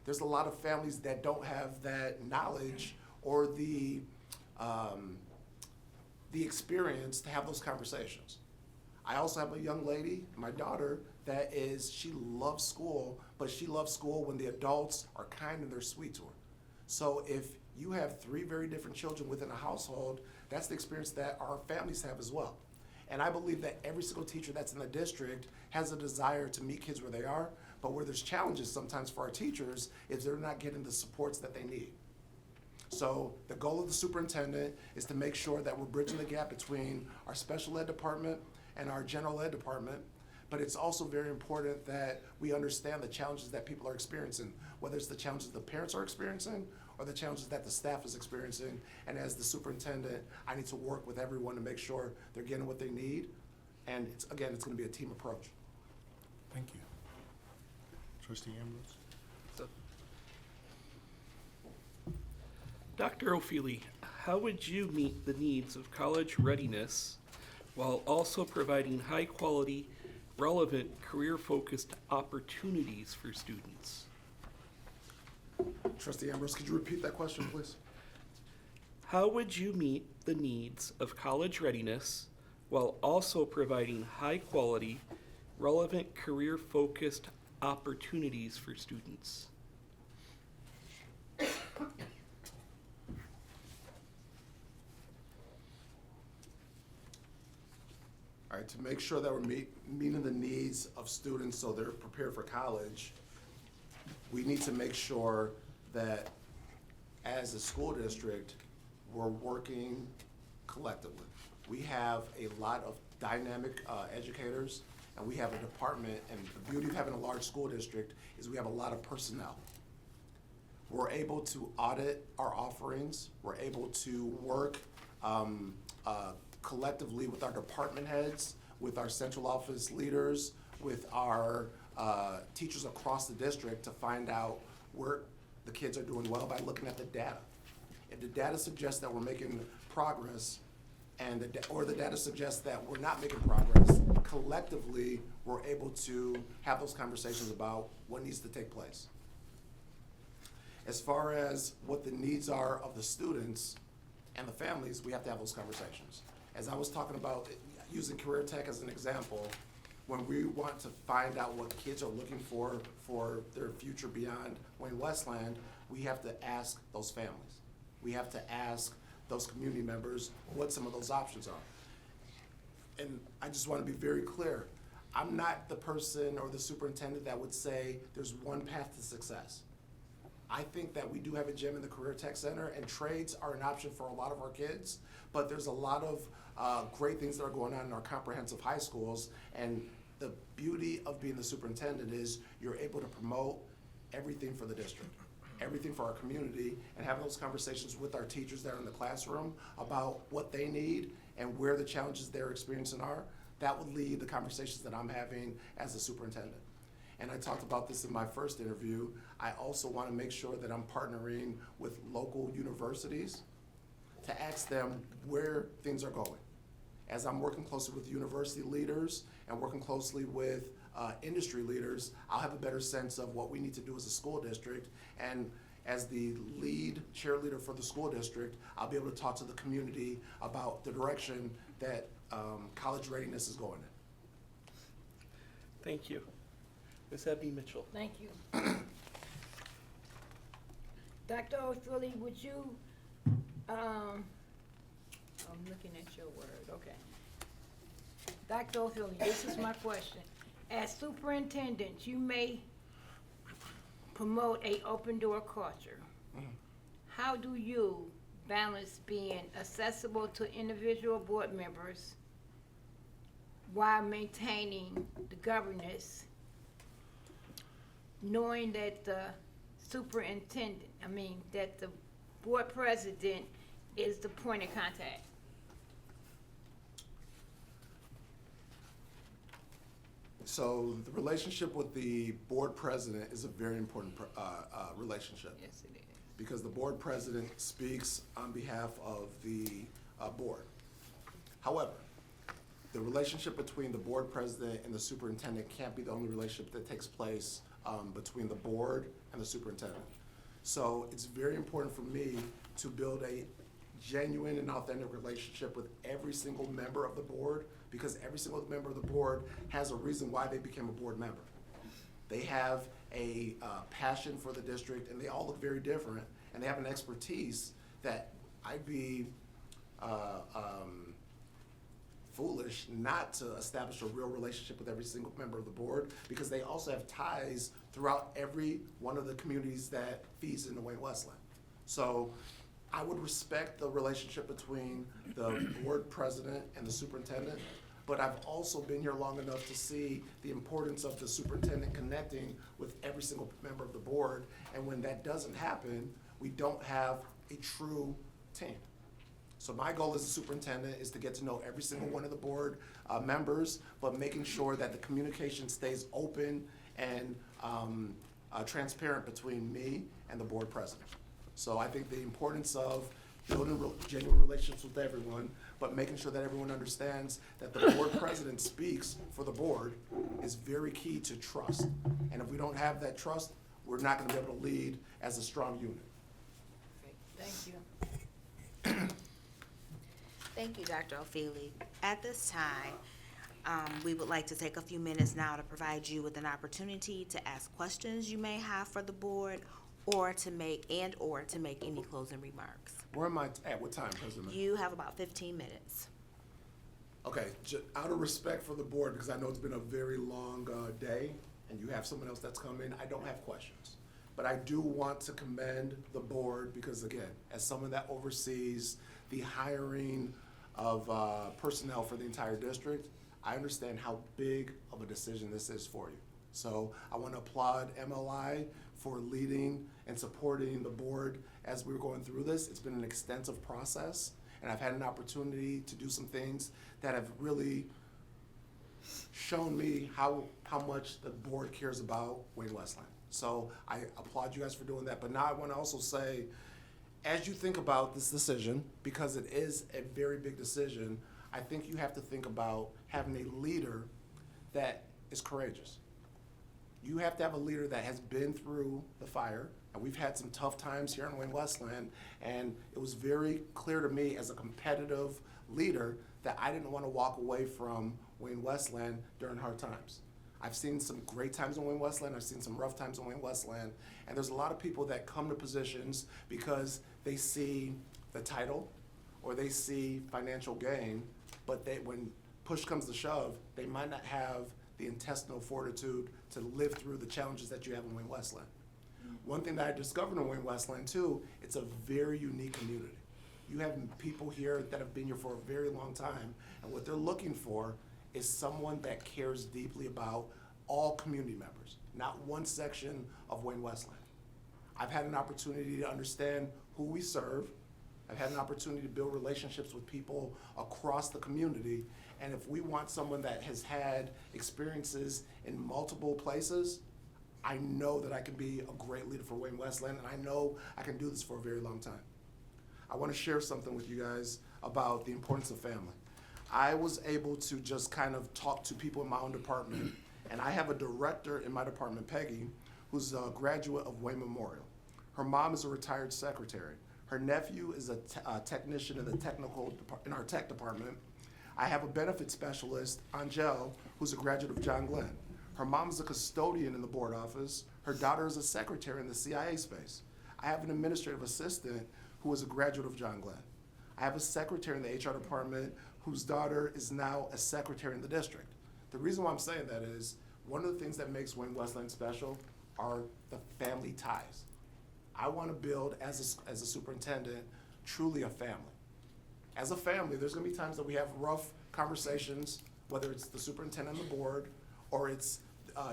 There's a lot of families that don't have that knowledge or the experience to have those conversations. I also have a young lady, my daughter, she loves school, but she loves school when the adults are kind and they're sweet to her. So if you have 3 very different children within a household, that's the experience that our families have as well. And I believe that every single teacher that's in the district has a desire to meet kids where they are, But where there's challenges sometimes for our teachers is they're not getting the supports that they need. So the goal of the superintendent is to make sure that we're bridging the gap between our special ed department and our general ed department. But it's also very important that we understand the challenges that people are experiencing, whether it's the challenges the parents are experiencing or the challenges that the staff is experiencing. And as the superintendent, I need to work with everyone to make sure they're getting what they need. And it's going to be a team approach. Thank you. Trustee Ambrose? Dr. Ofili, how would you meet the needs of college readiness while also providing high-quality, relevant, career-focused opportunities for students? Trustee Ambrose, could you repeat that question, please? How would you meet the needs of college readiness while also providing high-quality, relevant, career-focused opportunities for students? All right, to make sure that we're meeting the needs of students so they're prepared for college, we need to make sure that as a school district, we're working collectively. We have a lot of dynamic educators, and we have a department, and the beauty of having a large school district is we have a lot of personnel. We're able to audit our offerings. We're able to work collectively with our department heads, with our central office leaders, with our teachers across the district to find out where the kids are doing well by looking at the data. If the data suggests that we're making progress, or the data suggests that we're not making progress, collectively, we're able to have those conversations about what needs to take place. As far as what the needs are of the students and the families, we have to have those conversations. As I was talking about using career tech as an example, when we want to find out what kids are looking for their future beyond Wayne Westland, we have to ask those families. We have to ask those community members what some of those options are. And I just want to be very clear. I'm not the person or the superintendent that would say there's one path to success. I think that we do have a gym in the Career Tech Center, and trades are an option for a lot of our kids, but there's a lot of great things that are going on in our comprehensive high schools, and the beauty of being the superintendent is you're able to promote everything for the district, everything for our community, and have those conversations with our teachers that are in the classroom about what they need and where the challenges they're experiencing are. That would lead the conversations that I'm having as a superintendent. And I talked about this in my first interview. I also want to make sure that I'm partnering with local universities to ask them where things are going. As I'm working closely with university leaders and working closely with industry leaders, I'll have a better sense of what we need to do as a school district. And as the lead cheerleader for the school district, I'll be able to talk to the community about the direction that college readiness is going in. Thank you. Ms. Ebony Mitchell. Thank you. Dr. Ofili, would you, I'm looking at your word, okay. Dr. Ofili, this is my question. As superintendent, you may promote a open door culture. How do you balance being accessible to individual board members while maintaining the governance, knowing that the that the board president is the point of contact? So the relationship with the board president is a very important relationship. Yes, it is. Because the board president speaks on behalf of the board. However, the relationship between the board president and the superintendent can't be the only relationship that takes place between the board and the superintendent. So it's very important for me to build a genuine and authentic relationship with every single member of the board, because every single member of the board has a reason why they became a board member. They have a passion for the district, and they all look very different, and they have an expertise that I'd be foolish not to establish a real relationship with every single member of the board, because they also have ties throughout every one of the communities that feeds into Wayne Westland. So I would respect the relationship between the board president and the superintendent, but I've also been here long enough to see the importance of the superintendent connecting with every single member of the board. And when that doesn't happen, we don't have a true team. So my goal as a superintendent is to get to know every single one of the board members, but making sure that the communication stays open and transparent between me and the board president. So I think the importance of building genuine relationships with everyone, but making sure that everyone understands that the board president speaks for the board is very key to trust. And if we don't have that trust, we're not gonna be able to lead as a strong unit. Thank you. Thank you, Dr. Ofili. At this time, we would like to take a few minutes now to provide you with an opportunity to ask questions you may have for the board, or to make any closing remarks. Where am I at? What time, President? You have about 15 minutes. Okay, out of respect for the board, because I know it's been a very long day, and you have someone else that's coming, I don't have questions. But I do want to commend the board, because again, as someone that oversees the hiring of personnel for the entire district, I understand how big of a decision this is for you. So I want to applaud MLI for leading and supporting the board as we were going through this. It's been an extensive process, and I've had an opportunity to do some things that have really shown me how much the board cares about Wayne Westland. So I applaud you guys for doing that. But now I want to also say, as you think about this decision, because it is a very big decision, I think you have to think about having a leader that is courageous. You have to have a leader that has been through the fire, and we've had some tough times here in Wayne Westland, and it was very clear to me as a competitive leader that I didn't want to walk away from Wayne Westland during hard times. I've seen some great times in Wayne Westland, I've seen some rough times in Wayne Westland, and there's a lot of people that come to positions because they see the title or they see financial gain, but when push comes to shove, they might not have the intestinal fortitude to live through the challenges that you have in Wayne Westland. One thing that I discovered in Wayne Westland too, it's a very unique community. You have people here that have been here for a very long time, and what they're looking for is someone that cares deeply about all community members, not one section of Wayne Westland. I've had an opportunity to understand who we serve. I've had an opportunity to build relationships with people across the community, and if we want someone that has had experiences in multiple places, I know that I can be a great leader for Wayne Westland, and I know I can do this for a very long time. I want to share something with you guys about the importance of family. I was able to just kind of talk to people in my own department, and I have a director in my department, Peggy, who's a graduate of Wayne Memorial. Her mom is a retired secretary. Her nephew is a technician in our tech department. I have a benefit specialist, Angel, who's a graduate of John Glenn. Her mom is a custodian in the board office. Her daughter is a secretary in the CIA space. I have an administrative assistant who is a graduate of John Glenn. I have a secretary in the HR department whose daughter is now a secretary in the district. The reason why I'm saying that is one of the things that makes Wayne Westland special are the family ties. I want to build, as a superintendent, truly a family. As a family, there's going to be times that we have rough conversations, whether it's the superintendent and the board, or it's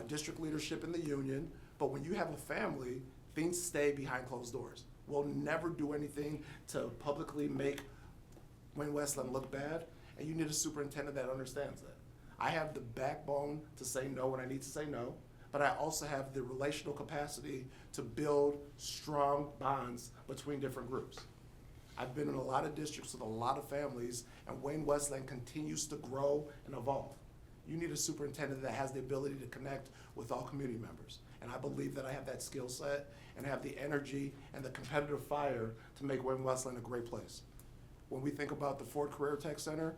district leadership in the union. But when you have a family, things stay behind closed doors. We'll never do anything to publicly make Wayne Westland look bad, and you need a superintendent that understands that. I have the backbone to say no when I need to say no, but I also have the relational capacity to build strong bonds between different groups. I've been in a lot of districts with a lot of families, and Wayne Westland continues to grow and evolve. You need a superintendent that has the ability to connect with all community members. And I believe that I have that skill set and have the energy and the competitive fire to make Wayne Westland a great place. When we think about the Ford Career Tech Center,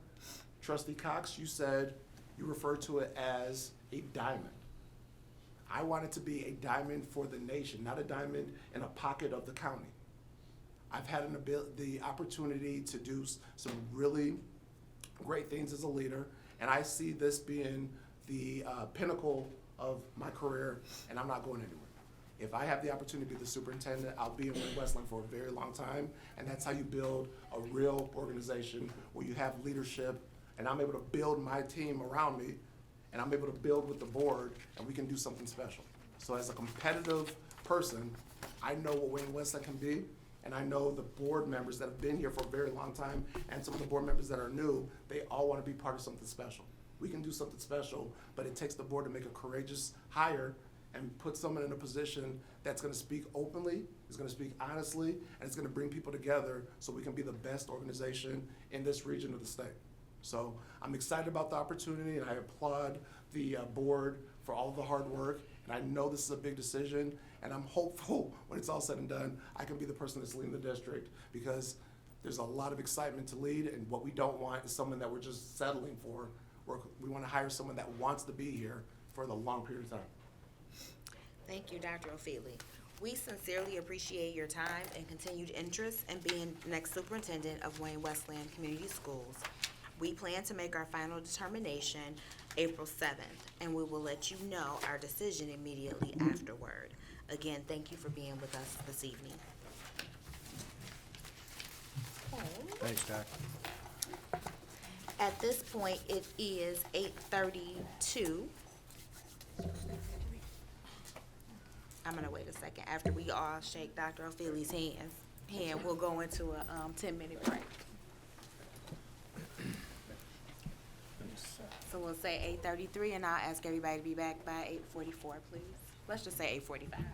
Trustee Cox, you referred to it as a diamond. I want it to be a diamond for the nation, not a diamond in a pocket of the county. I've had the opportunity to do some really great things as a leader, and I see this being the pinnacle of my career, and I'm not going anywhere. If I have the opportunity to be the superintendent, I'll be in Westland for a very long time, and that's how you build a real organization where you have leadership, and I'm able to build my team around me, and I'm able to build with the board, and we can do something special. So as a competitive person, I know what Wayne Westland can be, and I know the board members that have been here for a very long time, and some of the board members that are new, they all want to be part of something special. We can do something special, but it takes the board to make a courageous hire and put someone in a position that's gonna speak openly, is gonna speak honestly, and it's gonna bring people together so we can be the best organization in this region of the state. So I'm excited about the opportunity, and I applaud the board for all of the hard work, and I know this is a big decision, and I'm hopeful when it's all said and done, I can be the person that's leading the district, because there's a lot of excitement to lead, and what we don't want is someone that we're just settling for. We wanna hire someone that wants to be here for the long period of time. Thank you, Dr. Ofili. We sincerely appreciate your time and continued interest in being next superintendent of Wayne Westland Community Schools. We plan to make our final determination April 7th, and we will let you know our decision immediately afterward. Again, thank you for being with us this evening. Thanks, Doc. At this point, it is 8:32. I'm gonna wait a second. After we all shake Dr. Ofili's hand, we'll go into a 10-minute break. So we'll say 8:33, and I'll ask everybody to be back by 8:44, please. Let's just say 8:45.